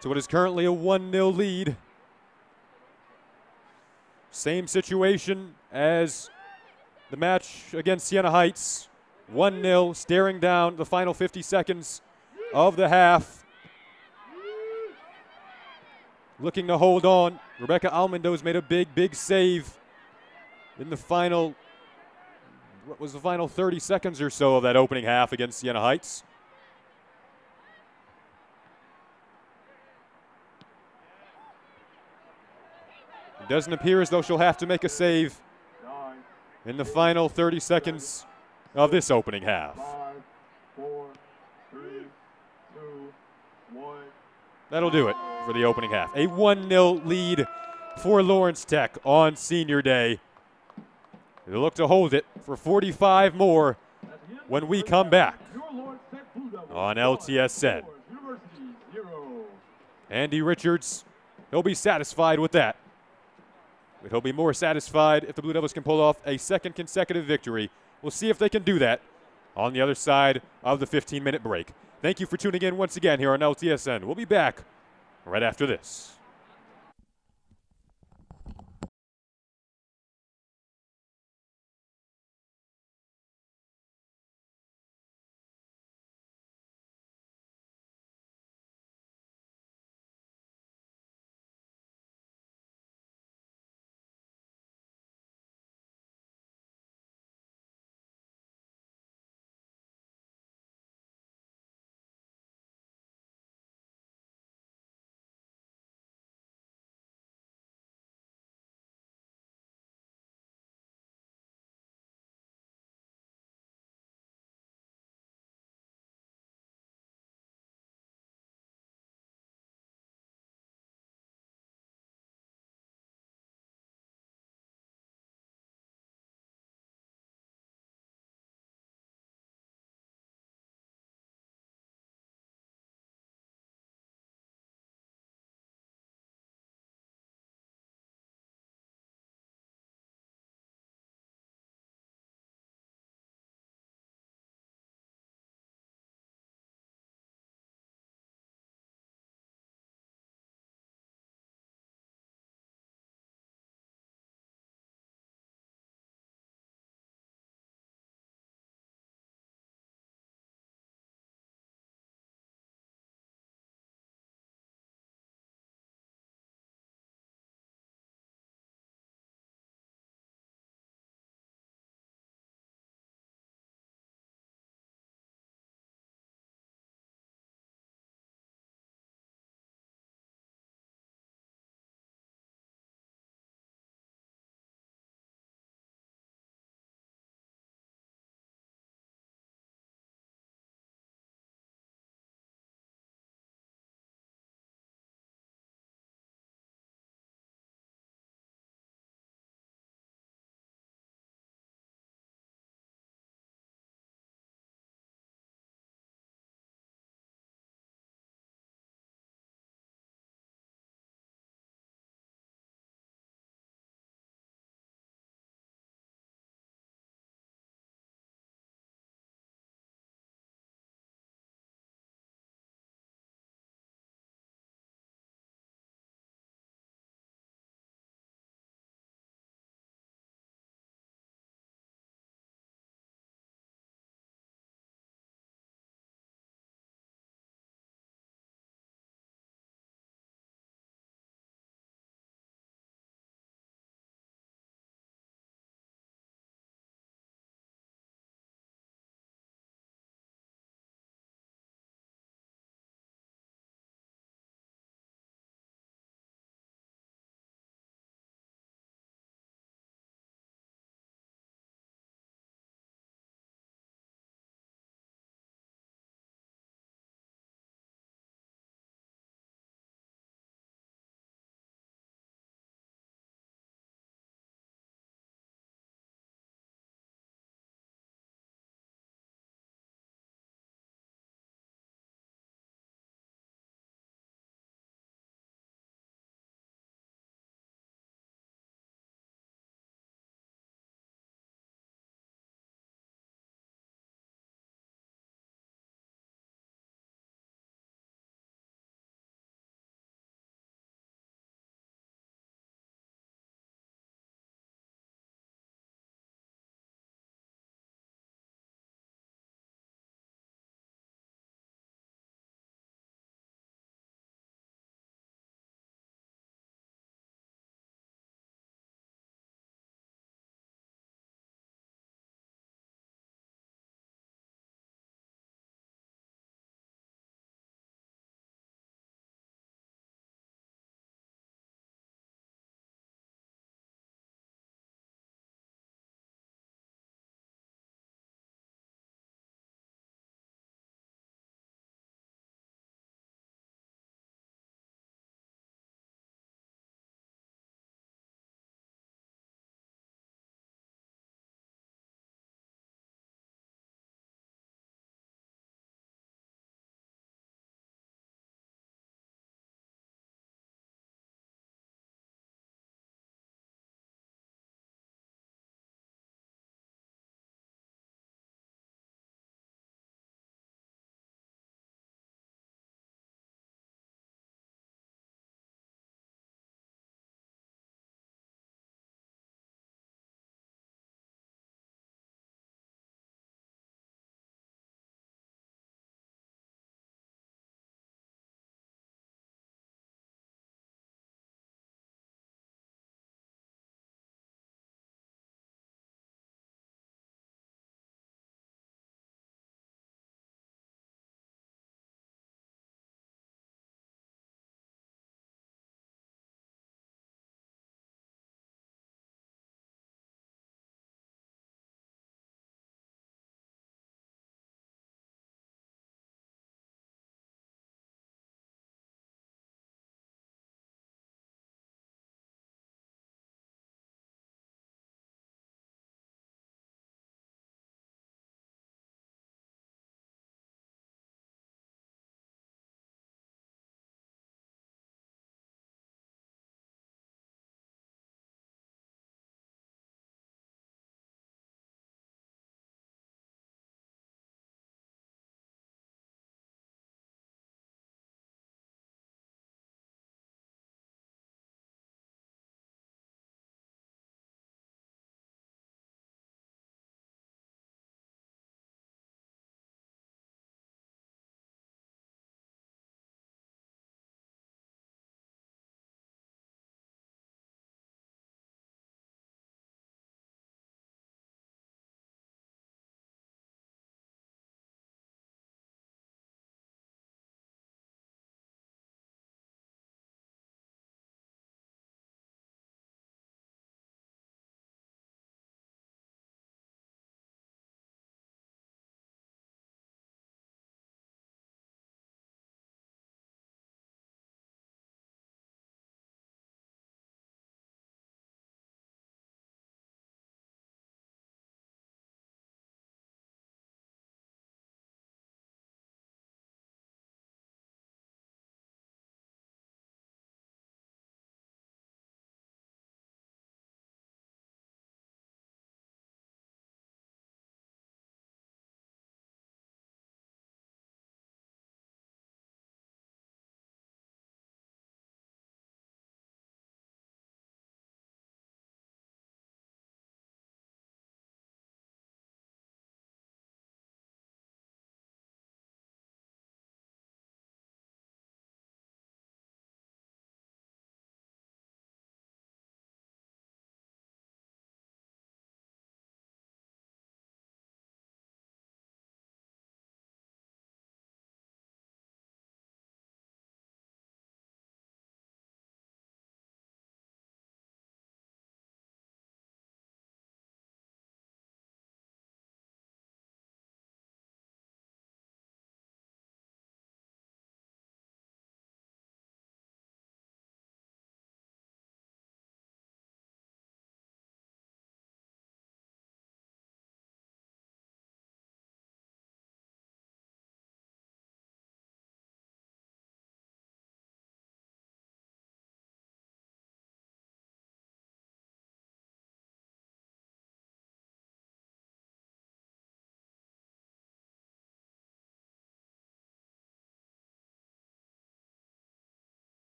S3: to what is currently a 1-0 lead. Same situation as the match against Siena Heights. 1-0, staring down the final 50 seconds of the half. Looking to hold on. Rebecca Almendo's made a big save in the final, what was the final 30 seconds or so of that opening half against Siena Heights. It doesn't appear as though she'll have to make a save in the final 30 seconds of this opening half.
S2: 5, 4, 3, 2, 1.
S3: That'll do it for the opening half. A 1-0 lead for Lawrence Tech on Senior Day. They'll look to hold it for 45 more when we come back on LTSN. Andy Richards, he'll be satisfied with that. But he'll be more satisfied if the Blue Devils can pull off a second consecutive victory. We'll see if they can do that on the other side of the 15-minute break. Thank you for tuning in once again here on LTSN. We'll be back right after this.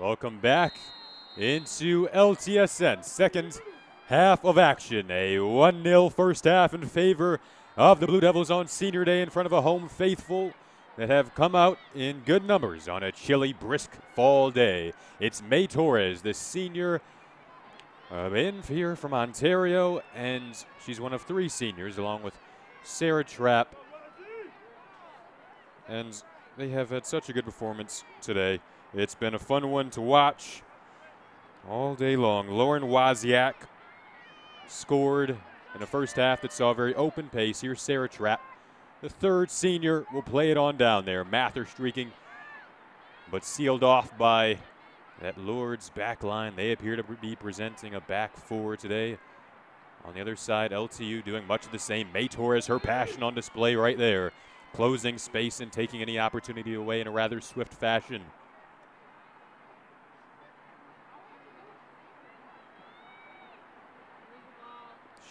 S3: Welcome back into LTSN. Second half of action. A 1-0 first half in favor of the Blue Devils on Senior Day in front of a home faithful that have come out in good numbers on a chilly, brisk fall day. It's May Torres, the senior in here from Ontario, and she's one of 3 seniors along with Sarah Trapp. And they have had such a good performance today. It's been a fun one to watch all day long. Lauren Wozniak scored in the first half that saw a very open pace. Here's Sarah Trapp. The 3rd senior will play it on down there. Mather streaking, but sealed off by that Lourdes back line. They appear to be presenting a back 4 today. On the other side, LTU doing much of the same. May Torres, her passion on display right there. Closing space and taking any opportunity away in a rather swift fashion.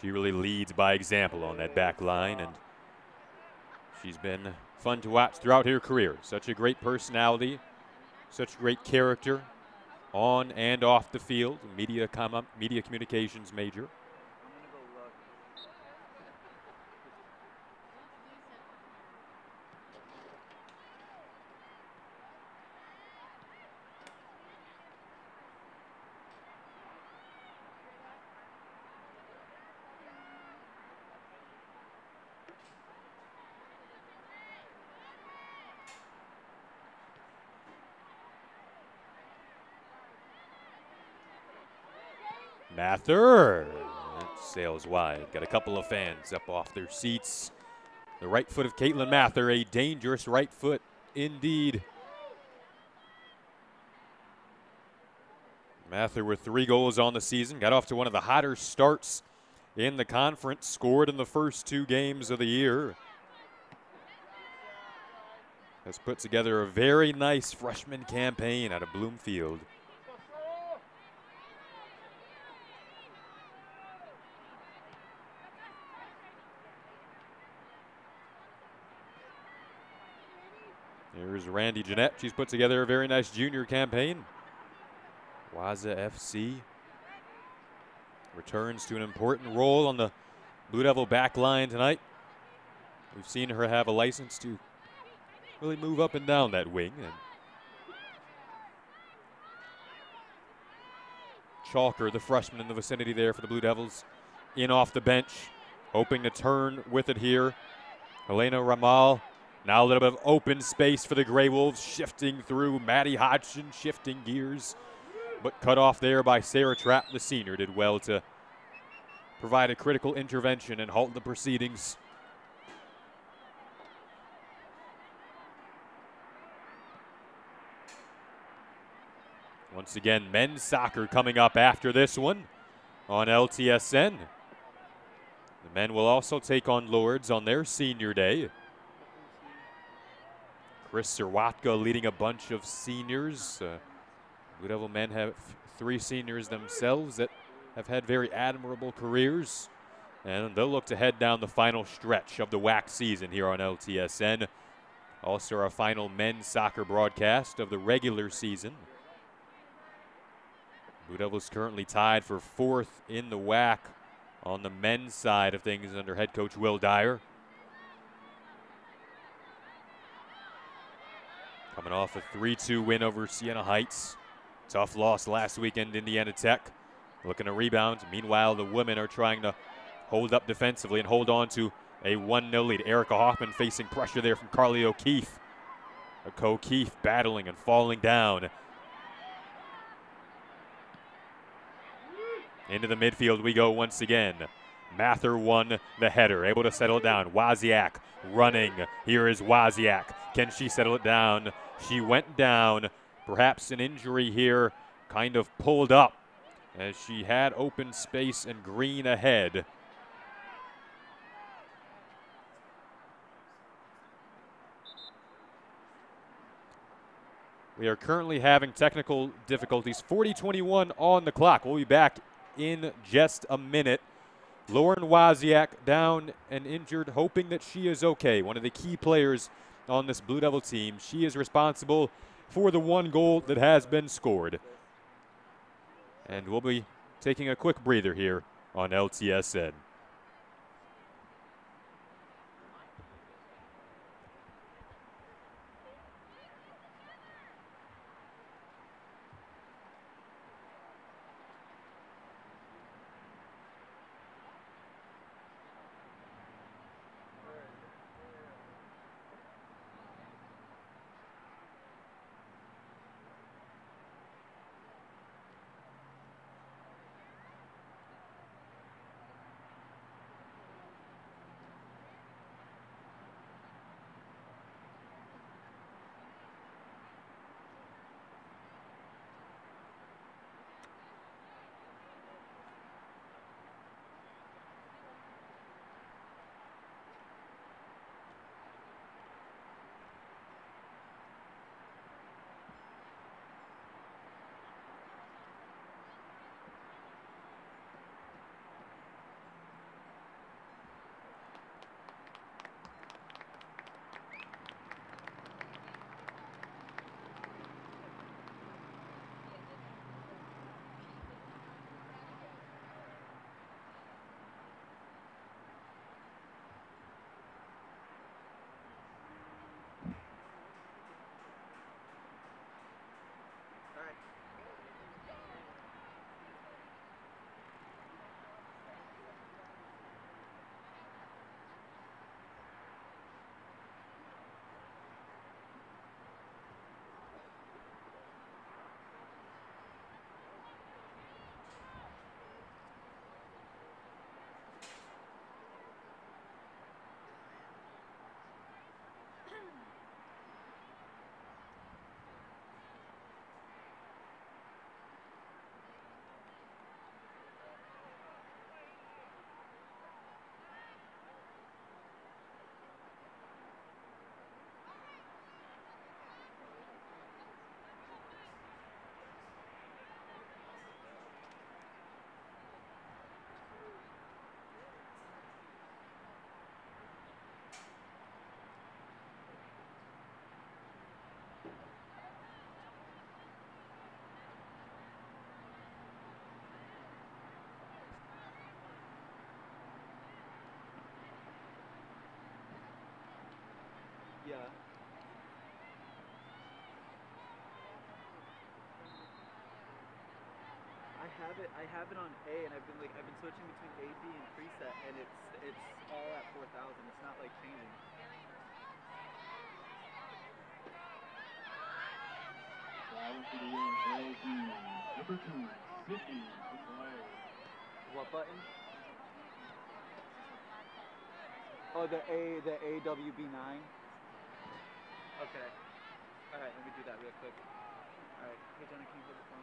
S3: She really leads by example on that back line, and she's been fun to watch throughout her career. Such a great personality, such great character on and off the field. Media communications major. Mather sails wide. Got a couple of fans up off their seats. The right foot of Caitlin Mather, a dangerous right foot indeed. Mather with 3 goals on the season. Got off to one of the hotter starts in the conference. Scored in the first 2 games of the year. Has put together a very nice freshman campaign out of Bloomfield. Here's Randy Jeanette. She's put together a very nice junior campaign. Waza FC returns to an important role on the Blue Devil back line tonight. We've seen her have a license to really move up and down that wing. And Chalker, the freshman in the vicinity there for the Blue Devils, in off the bench, hoping to turn with it here. Helena Ramal. Now a little bit of open space for the Grey Wolves, shifting through. Maddie Hodgson shifting gears, but cut off there by Sarah Trapp. The senior did well to provide a critical intervention and halt the proceedings. Once again, men's soccer coming up after this one on LTSN. The men will also take on Lourdes on their senior day. Chris Serwatka leading a bunch of seniors. Blue Devil men have 3 seniors themselves that have had very admirable careers. And they'll look to head down the final stretch of the WAC season here on LTSN. Also our final men's soccer broadcast of the regular season. Blue Devils currently tied for 4th in the WAC on the men's side of things under head coach Will Dyer. Coming off a 3-2 win over Siena Heights. Tough loss last weekend, Indiana Tech. Looking to rebound. Meanwhile, the women are trying to hold up defensively and hold on to a 1-0 lead. Erica Hoffman facing pressure there from Carly O'Keefe. O'Keefe battling and falling down. Into the midfield we go once again. Mather won the header, able to settle it down. Wozniak running. Here is Wozniak. Can she settle it down? She went down. Perhaps an injury here, kind of pulled up as she had open space and green ahead. We are currently having technical difficulties. 40-21 on the clock. We'll be back in just a minute. Lauren Wozniak down and injured, hoping that she is okay. One of the key players on this Blue Devil team. She is responsible for the one goal that has been scored. And we'll be taking a quick breather here on LTSN.
S4: Yeah. I have it on A, and I've been switching between A, B, and preset, and it's all at 4,000. It's not like changing.
S2: Number 2, Sydney, play.
S4: What button? Oh, the AWB9. Okay. All right, let me do that real quick. All right. Hey, Johnny, can you hold the phone?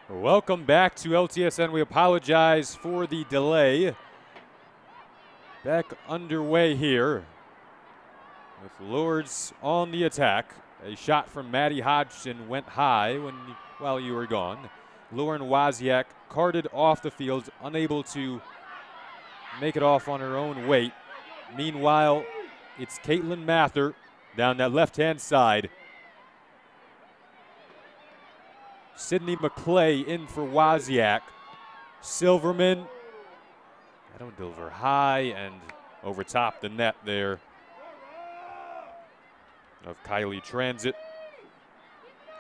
S3: Welcome back to LTSN. We apologize for the delay. Back underway here with Lourdes on the attack. A shot from Maddie Hodgson went high while you were gone. Lauren Wozniak carted off the field, unable to make it off on her own weight. Meanwhile, it's Caitlin Mather down that left-hand side. Sydney McClay in for Wozniak. Silverman, I don't deliver high and over top the net there of Kylie Transit.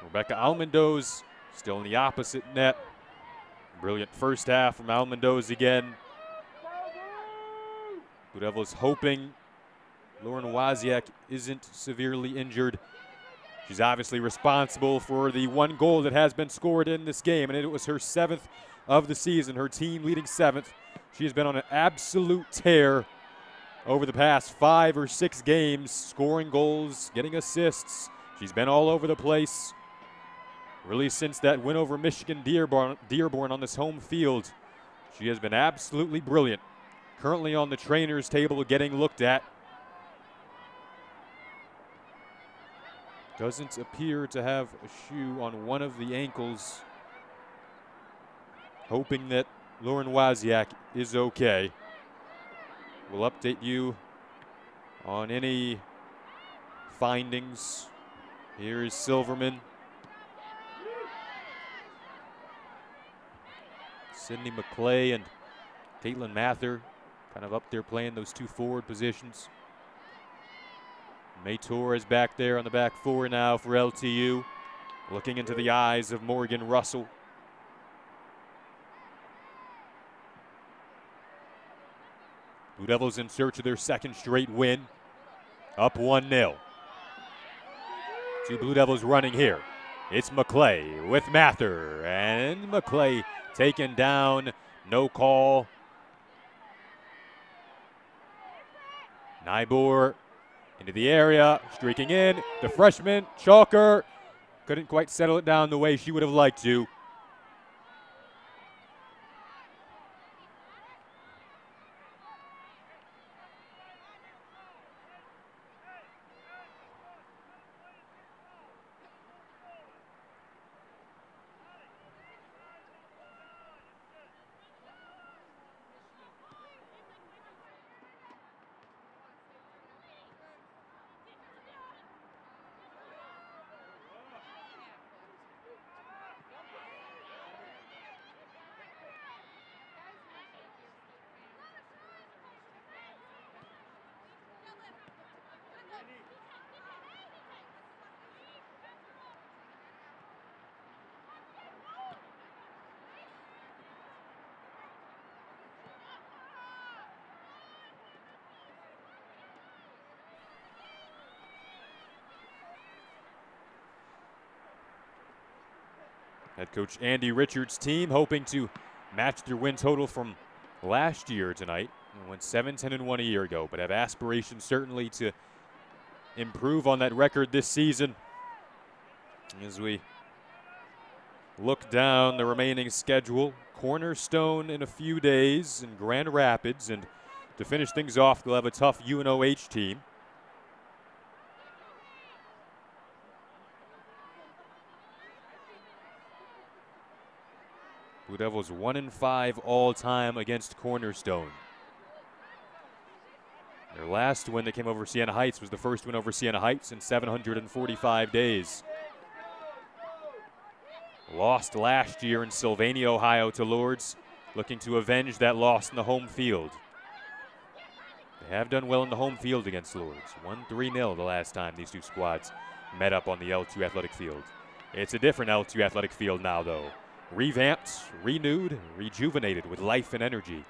S3: Rebecca Almendoz still in the opposite net. Brilliant first half from Almendoz again. Blue Devils hoping Lauren Wozniak isn't severely injured. She's obviously responsible for the one goal that has been scored in this game, and it was her 7th of the season, her team leading 7th. She has been on an absolute tear over the past 5 or 6 games, scoring goals, getting assists. She's been all over the place. Really since that win over Michigan Dearborn on this home field, she has been absolutely brilliant. Currently on the trainer's table getting looked at. Doesn't appear to have a shoe on one of the ankles. Hoping that Lauren Wozniak is okay. We'll update you on any findings. Here is Silverman. Sydney McClay and Caitlin Mather kind of up there playing those 2 forward positions. May Torres back there on the back 4 now for LTU. Looking into the eyes of Morgan Russell. Blue Devils in search of their 2nd straight win. Up 1-0. 2 Blue Devils running here. It's McClay with Mather, and McClay taken down. No call. Nybor into the area, streaking in. The freshman, Chalker, couldn't quite settle it down the way she would have liked to. Head coach Andy Richards' team hoping to match their win total from last year tonight. They went 7-10-1 a year ago, but have aspirations certainly to improve on that record this season. As we look down the remaining schedule, Cornerstone in a few days in Grand Rapids, and to finish things off, they'll have a tough UNOH team. Blue Devils 1-5 all-time against Cornerstone. Their last win that came over Siena Heights was the first win over Siena Heights in 745 days. Lost last year in Sylvania, Ohio to Lourdes, looking to avenge that loss in the home field. They have done well in the home field against Lourdes. Won 3-0 the last time these 2 squads met up on the L2 athletic field. It's a different L2 athletic field now, though. Revamped, renewed, rejuvenated with life and energy.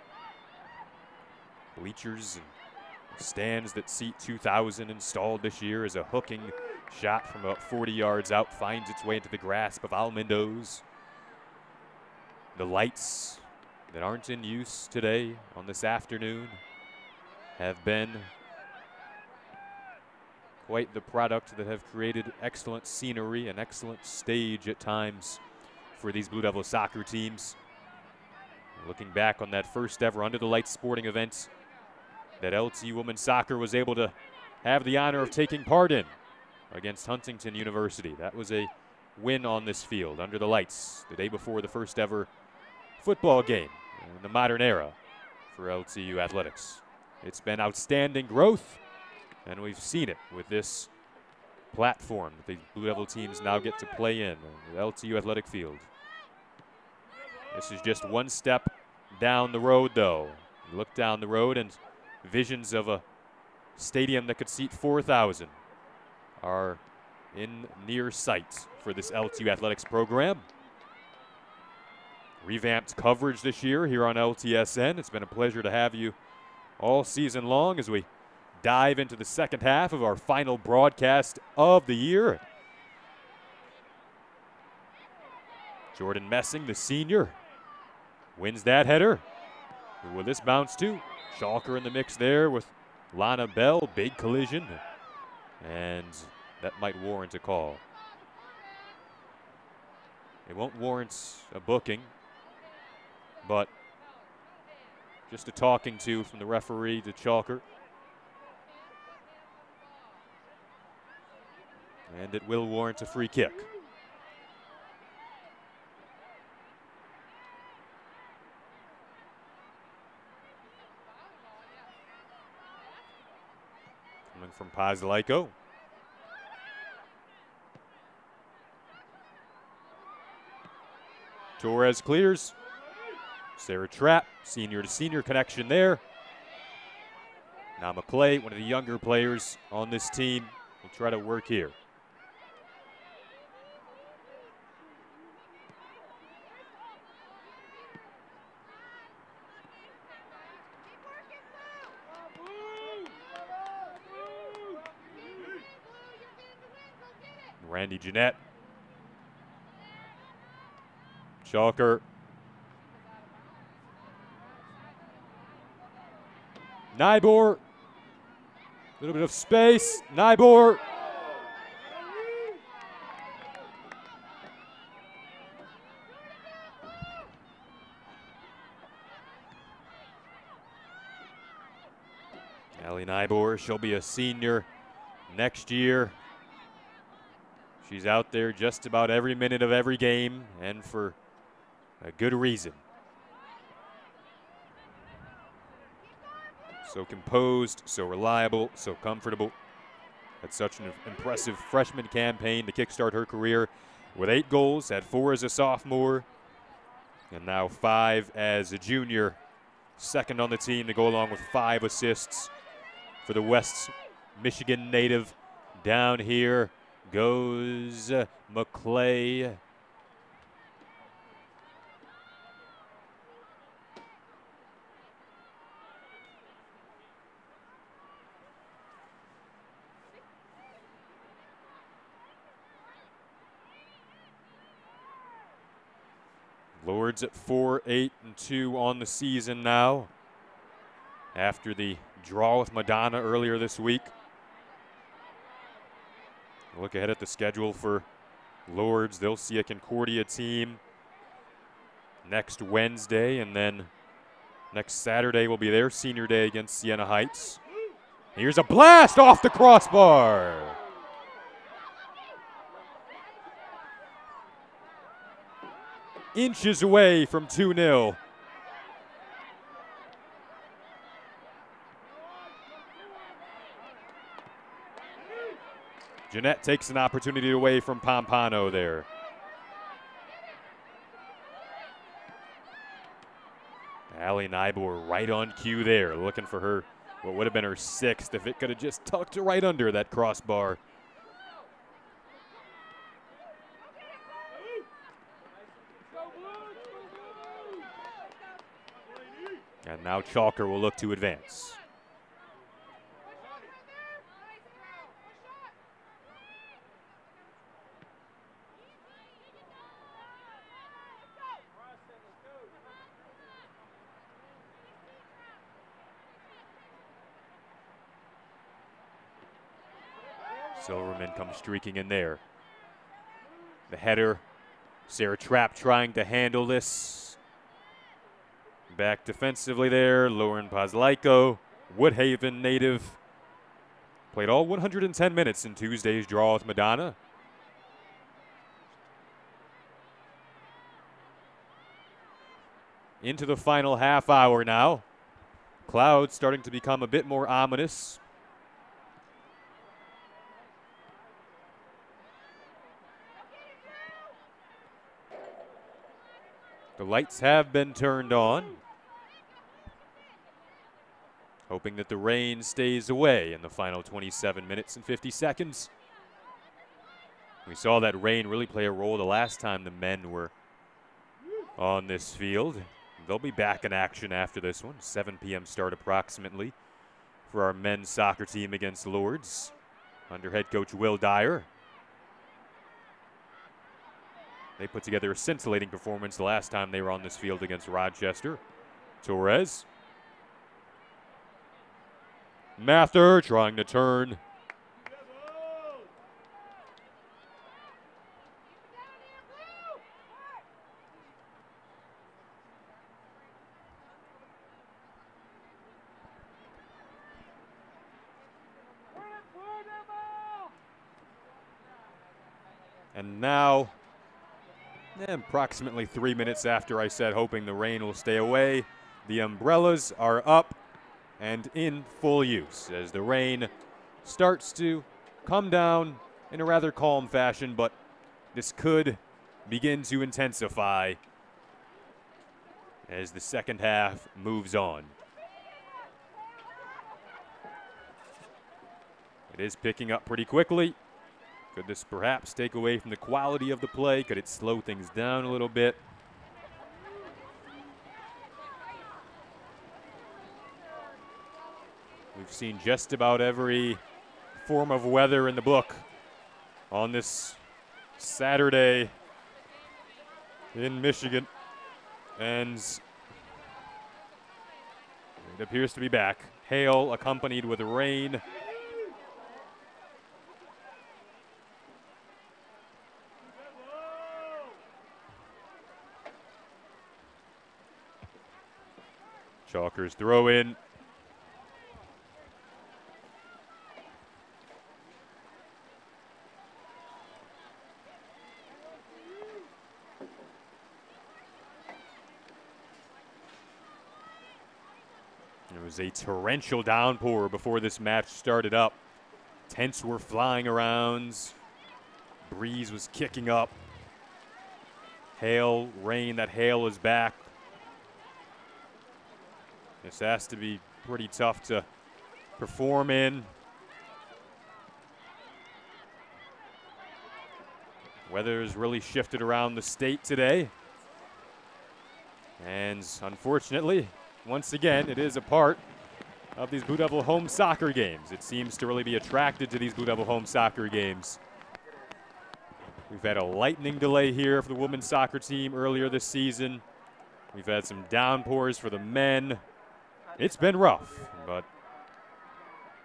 S3: Bleachers and stands that seat 2,000 installed this year as a hooking shot from about 40 yards out finds its way into the grasp of Almendoz. The lights that aren't in use today on this afternoon have been quite the product that have created excellent scenery and excellent stage at times for these Blue Devil soccer teams. Looking back on that first ever under the lights sporting event that LTU women's soccer was able to have the honor of taking part in against Huntington University. That was a win on this field under the lights the day before the first ever football game in the modern era for LTU athletics. It's been outstanding growth, and we've seen it with this platform that the Blue Devil teams now get to play in, the LTU athletic field. This is just one step down the road, though. You look down the road and visions of a stadium that could seat 4,000 are in near sight for this LTU athletics program. Revamped coverage this year here on LTSN. It's been a pleasure to have you all season long as we dive into the second half of our final broadcast of the year. Jordan Messing, the senior, wins that header. Who will this bounce to? Chalker in the mix there with Lana Bell. Big collision. And that might warrant a call. It won't warrant a booking, but just a talking to from the referee to Chalker. And it will warrant a free kick. Coming from Pazlaiko. Torres clears. Sarah Trapp, senior to senior connection there. Now McClay, one of the younger players on this team, will try to work here. Randy Jeanette. Chalker. Nybor. A little bit of space. Nybor. Allie Nybor, she'll be a senior next year. She's out there just about every minute of every game, and for a good reason. So composed, so reliable, so comfortable. Had such an impressive freshman campaign to kickstart her career with 8 goals, had 4 as a sophomore, and now 5 as a junior. Second on the team to go along with 5 assists for the West Michigan native. Down here goes McClay. Lourdes at 4-8-2 on the season now, after the draw with Madonna earlier this week. Look ahead at the schedule for Lourdes. They'll see a Concordia team next Wednesday, and then next Saturday will be their senior day against Siena Heights. Here's a blast off the crossbar. Inches away from 2-0. Jeanette takes an opportunity away from Pompano there. Allie Nybor right on cue there, looking for her, what would have been her 6th if it could have just tucked right under that crossbar. And now Chalker will look to advance. Silverman comes streaking in there. The header, Sarah Trapp trying to handle this. Back defensively there, Lauren Pazlaiko, Woodhaven native. Played all 110 minutes in Tuesday's draw with Madonna. into the final half hour now. Clouds starting to become a bit more ominous. The lights have been turned on. Hoping that the rain stays away in the final 27 minutes and 50 seconds. We saw that rain really play a role the last time the men were on this field. They'll be back in action after this one. 7 p.m. start approximately for our men's soccer team against Lourdes under head coach Will Dyer. They put together a scintillating performance the last time they were on this field against Rochester. Torres. Mather trying to turn. And now, approximately 3 minutes after I said hoping the rain will stay away, the umbrellas are up and in full use as the rain starts to come down in a rather calm fashion, but this could begin to intensify as the second half moves on. It is picking up pretty quickly. Could this perhaps take away from the quality of the play? Could it slow things down a little bit? We've seen just about every form of weather in the book on this Saturday in Michigan, and it appears to be back. Hail accompanied with rain. Chalker's throw in. It was a torrential downpour before this match started up. Tents were flying around. Breeze was kicking up. Hail, rain, that hail is back. This has to be pretty tough to perform in. Weather's really shifted around the state today. And unfortunately, once again, it is a part of these Blue Devil home soccer games. It seems to really be attracted to these Blue Devil home soccer games. We've had a lightning delay here for the women's soccer team earlier this season. We've had some downpours for the men. It's been rough, but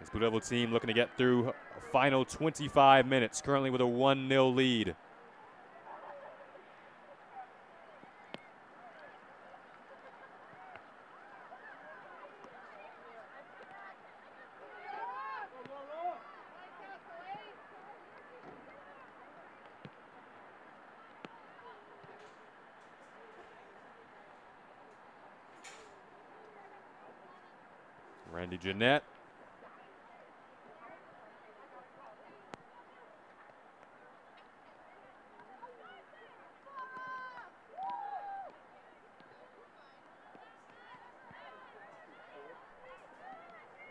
S3: this Blue Devil team looking to get through a final 25 minutes, currently with a 1-0 lead. Randy Jeanette.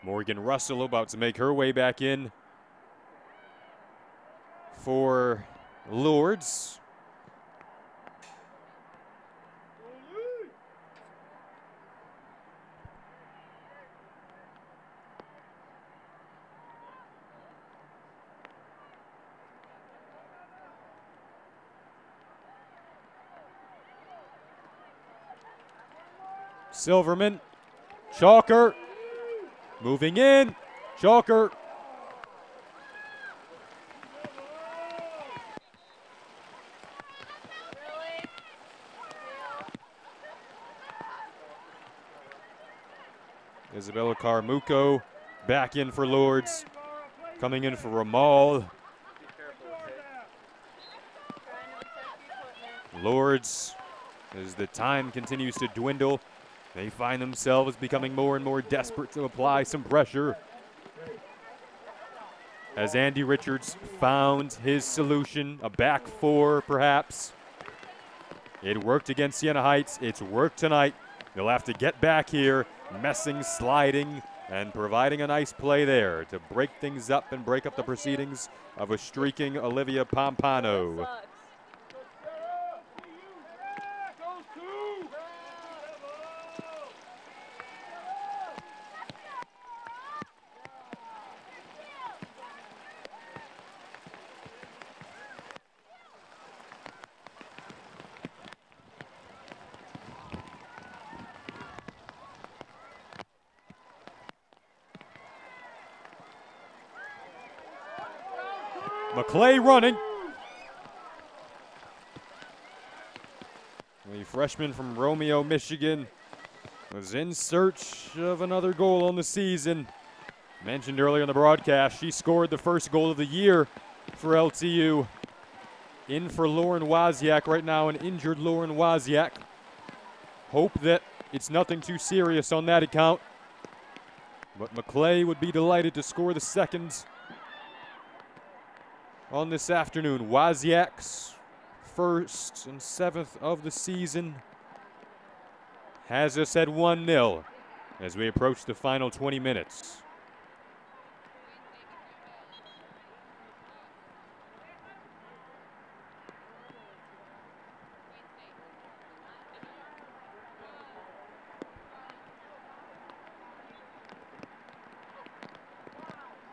S3: Morgan Russell about to make her way back in for Lourdes. Silverman, Chalker, moving in, Chalker. Isabella Carmuco back in for Lourdes, coming in for Ramal. Lourdes As the time continues to dwindle, they find themselves becoming more and more desperate to apply some pressure. As Andy Richards found his solution, a back four perhaps. It worked against Siena Heights. It's worked tonight. They'll have to get back here, messing, sliding, and providing a nice play there to break things up and break up the proceedings of a streaking Olivia Pompano. McClay running. The freshman from Romeo, Michigan was in search of another goal on the season. Mentioned earlier in the broadcast, she scored the first goal of the year for LTU. In for Lauren Wozniak right now, an injured Lauren Wozniak. Hope that it's nothing too serious on that account. But McClay would be delighted to score the second on this afternoon. Wozniak's first and seventh of the season has us at 1-0 as we approach the final 20 minutes.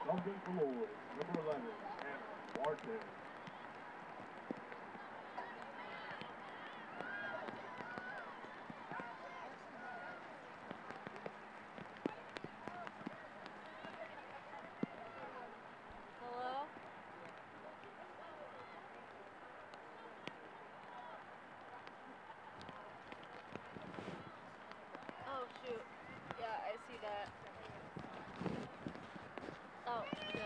S2: Jumping for Lourdes, number 11, Hannah Martin.
S5: Hello? Oh, shoot. Yeah, I see that. Oh, good.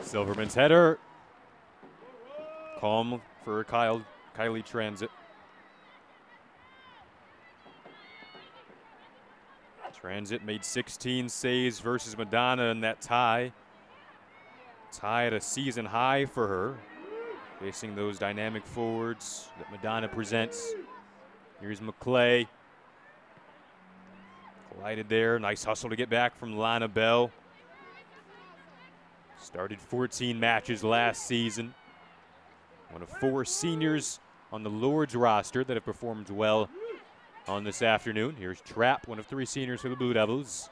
S3: Silverman's header. Calm for Kylie Transit. Transit made 16 saves versus Madonna in that tie. Tie at a season high for her, facing those dynamic forwards that Madonna presents. Here's McClay. Collided there. Nice hustle to get back from Lana Bell. Started 14 matches last season. One of 4 seniors on the Lourdes roster that have performed well on this afternoon. Here's Trapp, one of 3 seniors for the Blue Devils.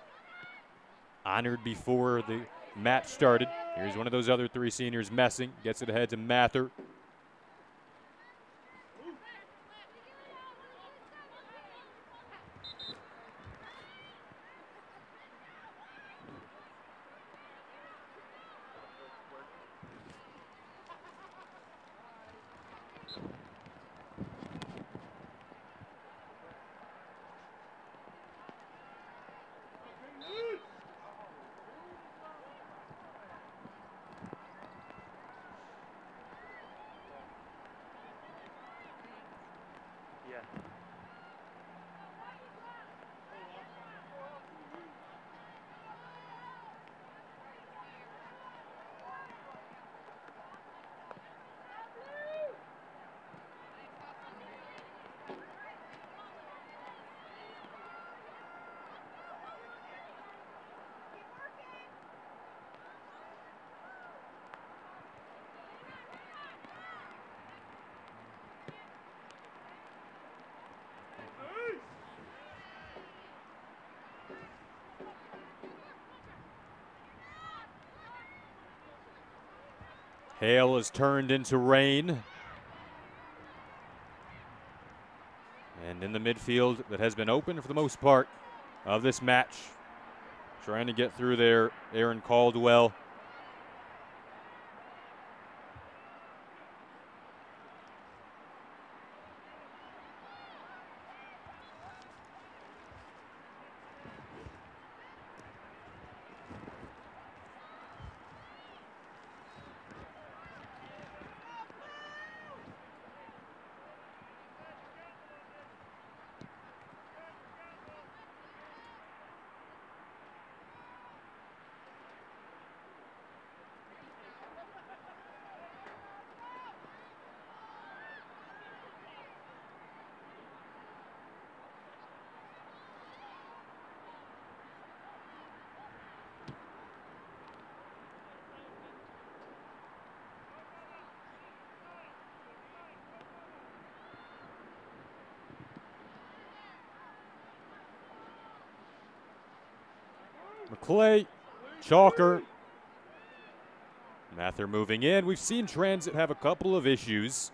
S3: Honored before the match started. Here's one of those other 3 seniors messing. Gets it ahead to Mather.
S4: Yeah.
S3: Hail is turned into rain. And in the midfield that has been open for the most part of this match, trying to get through there, Aaron Caldwell. McClay, Chalker. Mather moving in. We've seen Transit have a couple of issues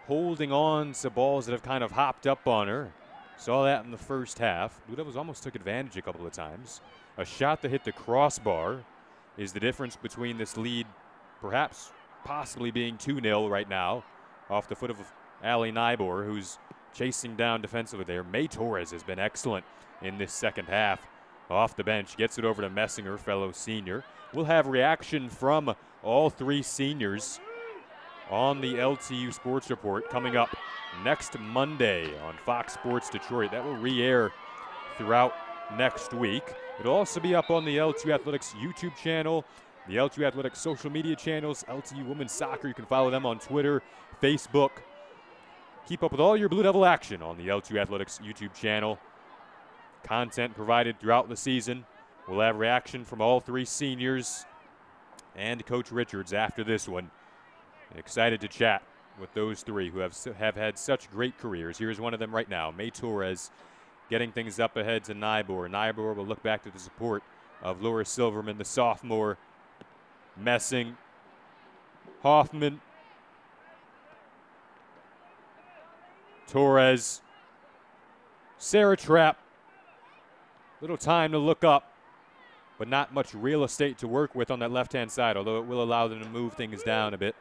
S3: holding on to balls that have kind of hopped up on her. Saw that in the first half. Blue Devils almost took advantage a couple of times. A shot that hit the crossbar is the difference between this lead perhaps possibly being 2-0 right now off the foot of Ali Nybor, who's chasing down defensively there. May Torres has been excellent in this second half. Off the bench, gets it over to Messinger, fellow senior. We'll have reaction from all three seniors on the LTU Sports Report coming up next Monday on Fox Sports Detroit. That will re-air throughout next week. It'll also be up on the LTU Athletics YouTube channel, the LTU Athletics social media channels, LTU Women's Soccer. You can follow them on Twitter, Facebook. Keep up with all your Blue Devil action on the LTU Athletics YouTube channel. Content provided throughout the season. We'll have reaction from all three seniors and Coach Richards after this one. Excited to chat with those three who have had such great careers. Here's one of them right now, May Torres, getting things up ahead to Nybor. Nybor will look back to the support of Laura Silverman, the sophomore. Messing, Hoffman, Torres, Sarah Trapp. Little time to look up, but not much real estate to work with on that left-hand side, although it will allow them to move things down a bit.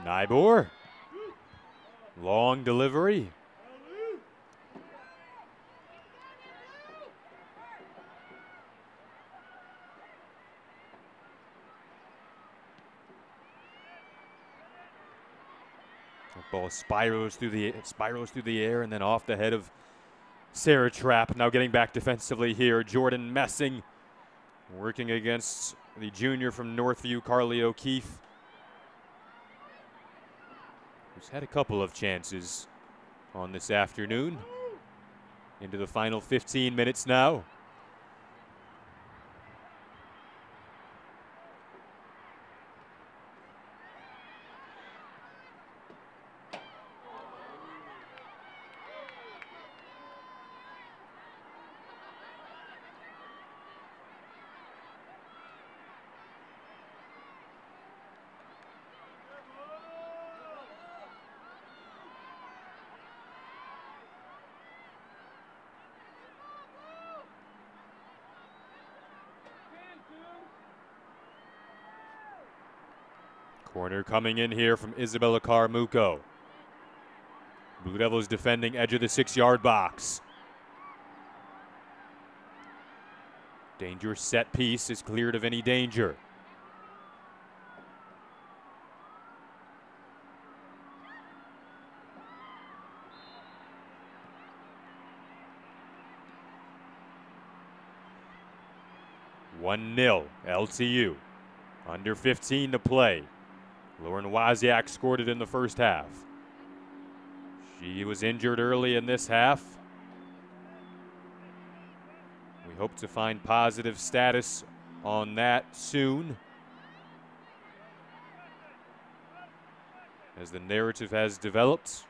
S3: Nybor, long delivery. The ball spirals through the air and then off the head of Sarah Trapp. Now getting back defensively here, Jordan Messing working against the junior from Northview, Carly O'Keefe, who's had a couple of chances on this afternoon. Into the final 15 minutes now. Corner coming in here from Isabella Carmuco. Blue Devils defending edge of the 6-yard box. Dangerous set piece is cleared of any danger. One 0 LTU. Under 15 to play. Lauren Wozniak scored it in the first half. She was injured early in this half. We hope to find positive status on that soon, as the narrative has developed.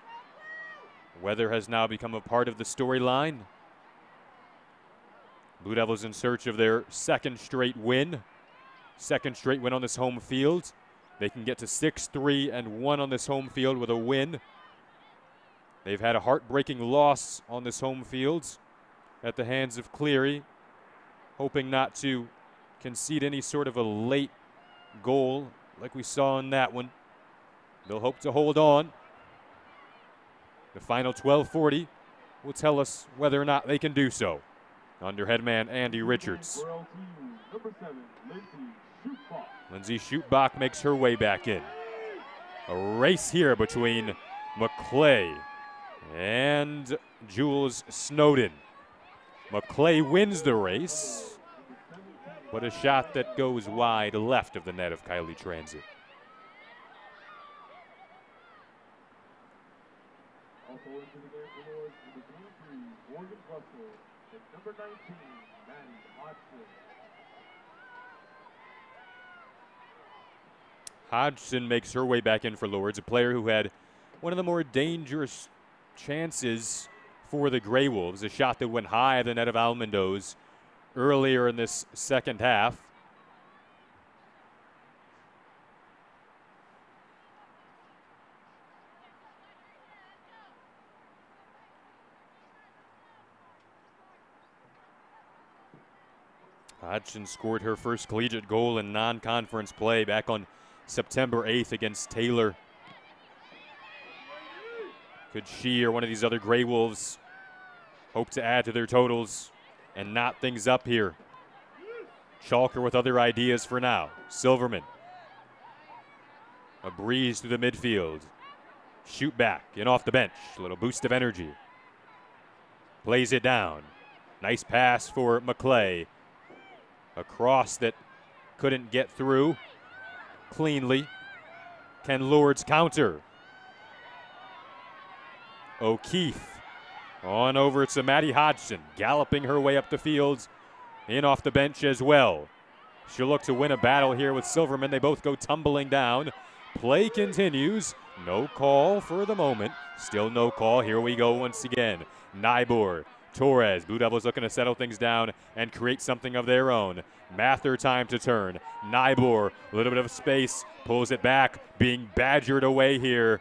S3: Weather has now become a part of the storyline. Blue Devils in search of their second straight win on this home field. They can get to 6-3-1 on this home field with a win. They've had a heartbreaking loss on this home field at the hands of Cleary, hoping not to concede any sort of a late goal like we saw in that one. They'll hope to hold on. The final 12:40 will tell us whether or not they can do so. Under head man Andy Richards.
S2: Number 7, Lindsay Schutbach.
S3: Lindsay Schutbach makes her way back in. A race here between McClay and Jules Snowden. McClay wins the race, but a shot that goes wide left of the net of Kylie Transit.
S2: Also into the game for Lourdes in the blue three, Morgan Russell, and number 19, Maddie Hodgson.
S3: Hodgson makes her way back in for Lourdes, a player who had one of the more dangerous chances for the Grey Wolves, a shot that went high at the net of Almondo's earlier in this second half. Hodgson scored her first collegiate goal in non-conference play back on September 8th against Taylor. Could she or one of these other Grey Wolves hope to add to their totals and knot things up here? Chalker with other ideas for now. Silverman. A breeze through the midfield. Shoot back, in off the bench. A little boost of energy. Plays it down. Nice pass for McClay. A cross that couldn't get through cleanly. Can Lourdes counter? O'Keefe on over to Maddie Hodgson, galloping her way up the field, in off the bench as well. She'll look to win a battle here with Silverman. They both go tumbling down. Play continues. No call for the moment. Still no call. Here we go once again. Nybor, Torres. Blue Devils looking to settle things down and create something of their own. Mather time to turn. Nybor, a little bit of space, pulls it back, being badgered away here.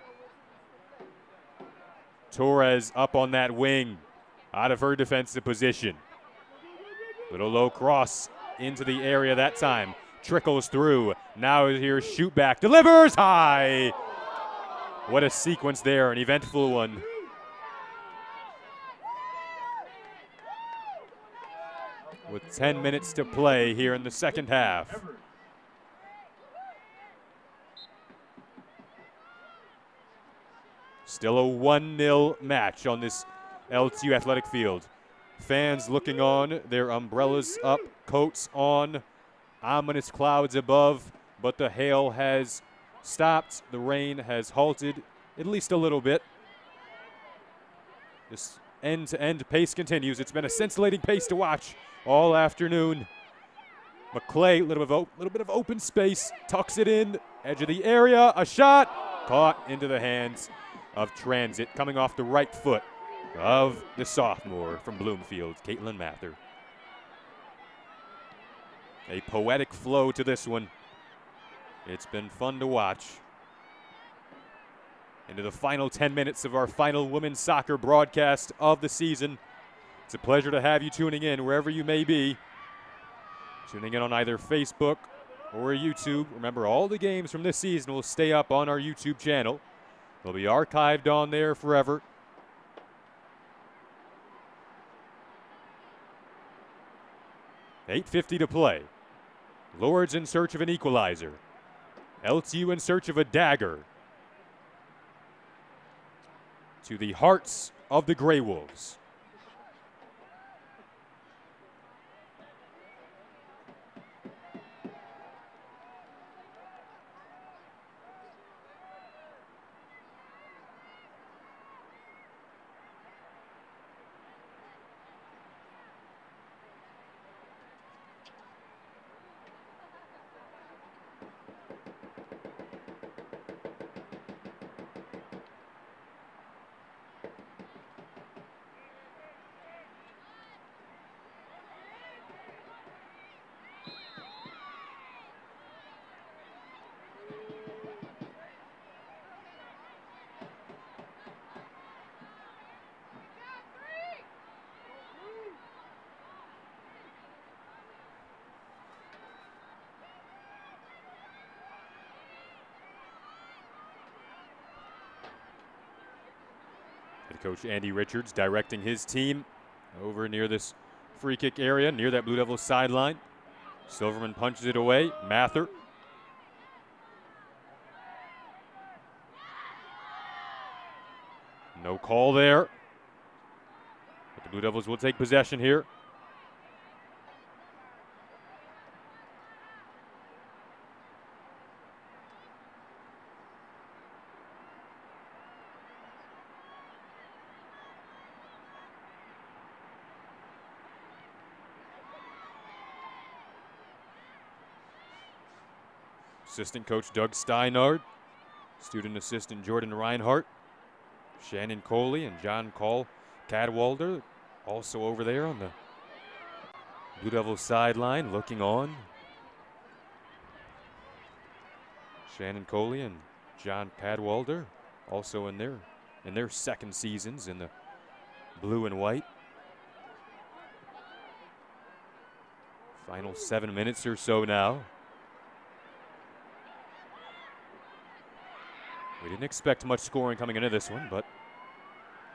S3: Torres up on that wing, out of her defensive position. Little low cross into the area that time. Trickles through. Now here's shoot back. Delivers high. What a sequence there, an eventful one. With 10 minutes to play here in the second half. Still a 1-0 match on this LTU athletic field. Fans looking on, their umbrellas up, coats on, ominous clouds above, but the hail has stopped. The rain has halted, at least a little bit. This end-to-end pace continues. It's been a scintillating pace to watch all afternoon. McClay, a little bit of open space, tucks it in, edge of the area, a shot, caught into the hands of Transit, coming off the right foot of the sophomore from Bloomfield, Caitlin Mather. A poetic flow to this one. It's been fun to watch. Into the final 10 minutes of our final women's soccer broadcast of the season. It's a pleasure to have you tuning in wherever you may be. Tuning in on either Facebook or YouTube. Remember, all the games from this season will stay up on our YouTube channel. They'll be archived on there forever. $8:50 to play. Lourdes in search of an equalizer. LTU in search of a dagger. To the hearts of the Grey Wolves. Coach Andy Richards directing his team over near this free kick area, near that Blue Devils sideline. Silverman punches it away. Mather. No call there. But the Blue Devils will take possession here. Assistant coach Doug Steinard, student assistant Jordan Reinhardt, Shannon Coley and John Cadwalder also over there on the Blue Devils sideline looking on. Shannon Coley and John Cadwalder also in their second seasons in the blue and white. Final 7 minutes or so now. We didn't expect much scoring coming into this one, but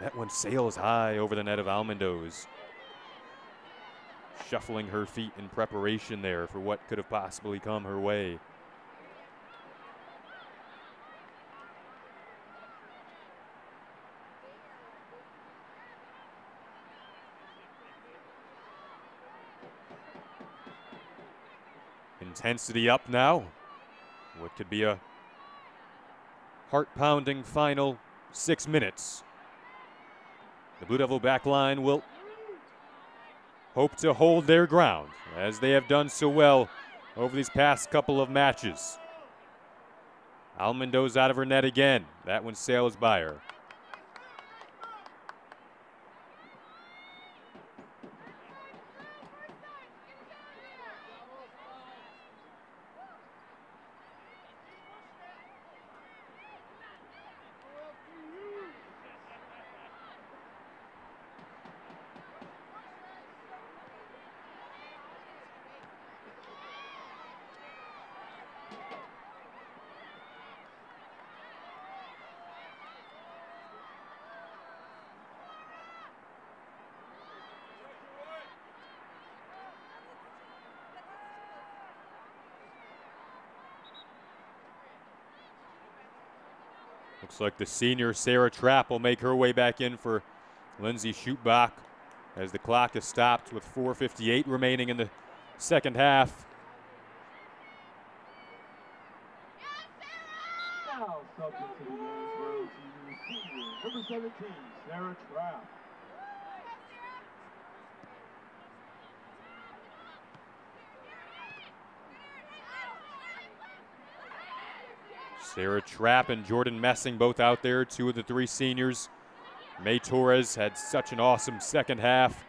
S3: that one sails high over the net of Almondo's. Shuffling her feet in preparation there for what could have possibly come her way. Intensity up now. What could be a heart-pounding final 6 minutes. The Blue Devil back line will hope to hold their ground, as they have done so well over these past couple of matches. Almondo's out of her net again. That one sails by her. Looks like the senior Sarah Trapp will make her way back in for Lindsay Schutbach as the clock is stopped with 4:58 remaining in the second half.
S2: Now subject to the games for LTU senior, number 17, Sarah Trapp.
S3: Sarah Trapp and Jordan Messing both out there, two of the three seniors. May Torres had such an awesome second half.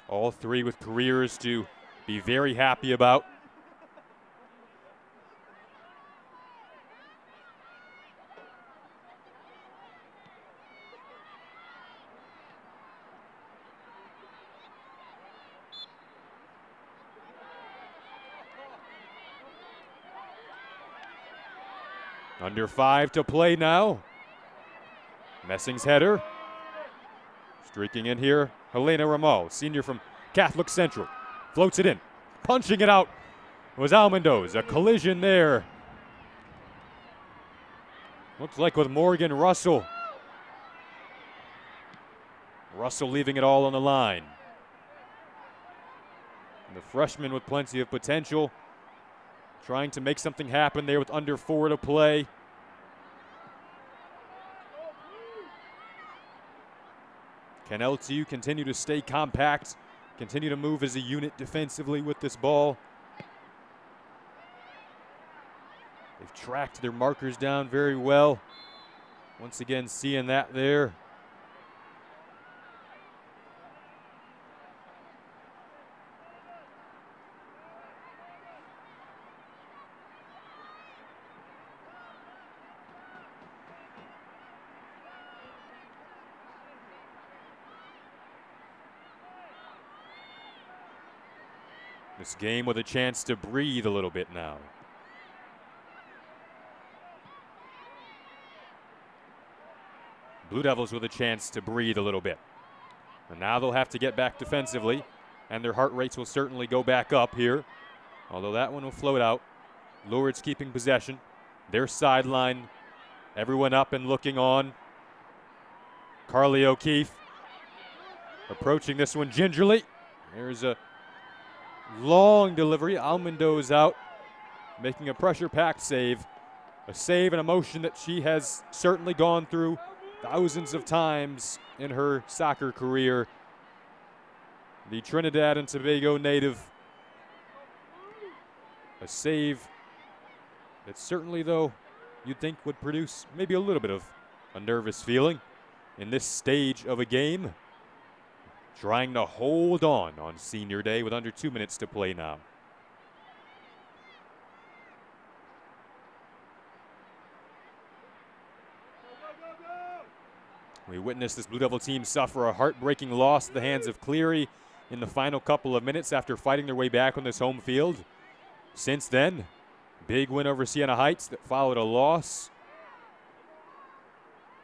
S3: All three with careers to be very happy about. Under 5 to play now. Messing's header. Streaking in here, Helena Rameau, senior from Catholic Central. Floats it in. Punching it out was Almondo's. A collision there. Looks like with Morgan Russell. Russell leaving it all on the line. And the freshman with plenty of potential. Trying to make something happen there with under 4 to play. Can LTU continue to stay compact, continue to move as a unit defensively with this ball? They've tracked their markers down very well. Once again, seeing that there. This game with a chance to breathe a little bit now. Blue Devils with a chance to breathe a little bit. And now they'll have to get back defensively, and their heart rates will certainly go back up here, although that one will float out. Lourdes keeping possession. Their sideline, everyone up and looking on. Carly O'Keefe approaching this one gingerly. There's a long delivery. Almondo's out, making a pressure-packed save. A save and a motion that she has certainly gone through thousands of times in her soccer career. The Trinidad and Tobago native. A save that certainly, though, you'd think would produce maybe a little bit of a nervous feeling in this stage of a game. Trying to hold on senior day with under 2 minutes to play now. We witnessed this Blue Devil team suffer a heartbreaking loss at the hands of Cleary in the final couple of minutes after fighting their way back on this home field. Since then, big win over Siena Heights that followed a loss.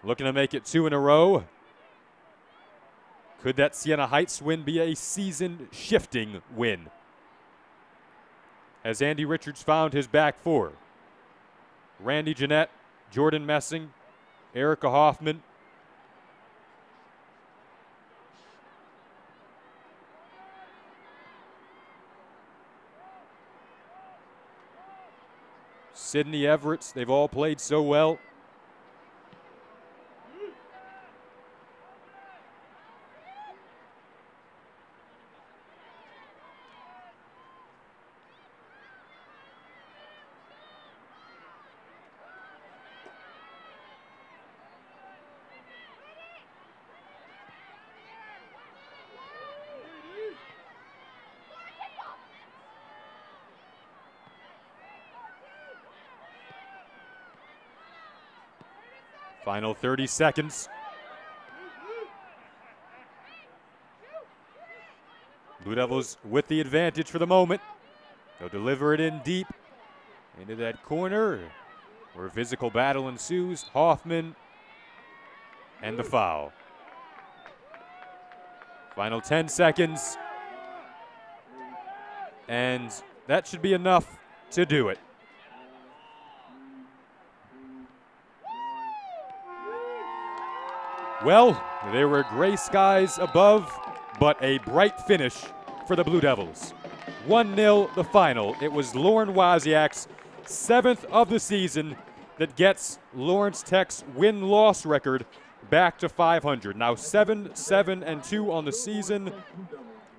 S3: Looking to make it 2 in a row. Could that Siena Heights win be a season-shifting win? As Andy Richards found his back four. Randy Jeanette, Jordan Messing, Erica Hoffman, Sydney Everetts, they've all played so well. Final 30 seconds. Blue Devils with the advantage for the moment. They'll deliver it in deep into that corner where physical battle ensues. Hoffman and the foul. Final 10 seconds. And that should be enough to do it. Well, there were gray skies above, but a bright finish for the Blue Devils. 1-0 the final. It was Lauren Wozniak's 7th of the season that gets Lawrence Tech's win-loss record back to 500. Now 7-7-2 on the season.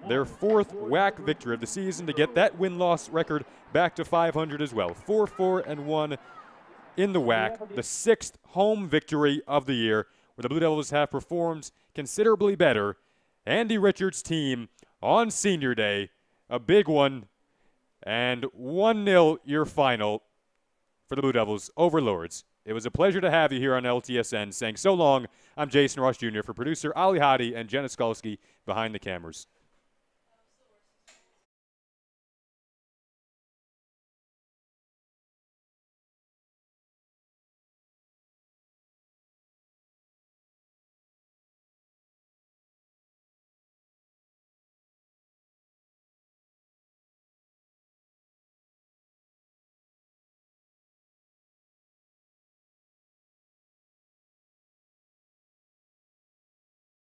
S3: Their 4th WAC victory of the season to get that win-loss record back to 500 as well. 4-4-1 in the WAC, the 6th home victory of the year, where the Blue Devils have performed considerably better. Andy Richards' team on senior day, a big one, and 1-0 your final for the Blue Devils over Lourdes. It was a pleasure to have you here on LTSN. Saying so long, I'm Jason Ross Jr. for producer Ali Hadi and Jenna Skulski behind the cameras.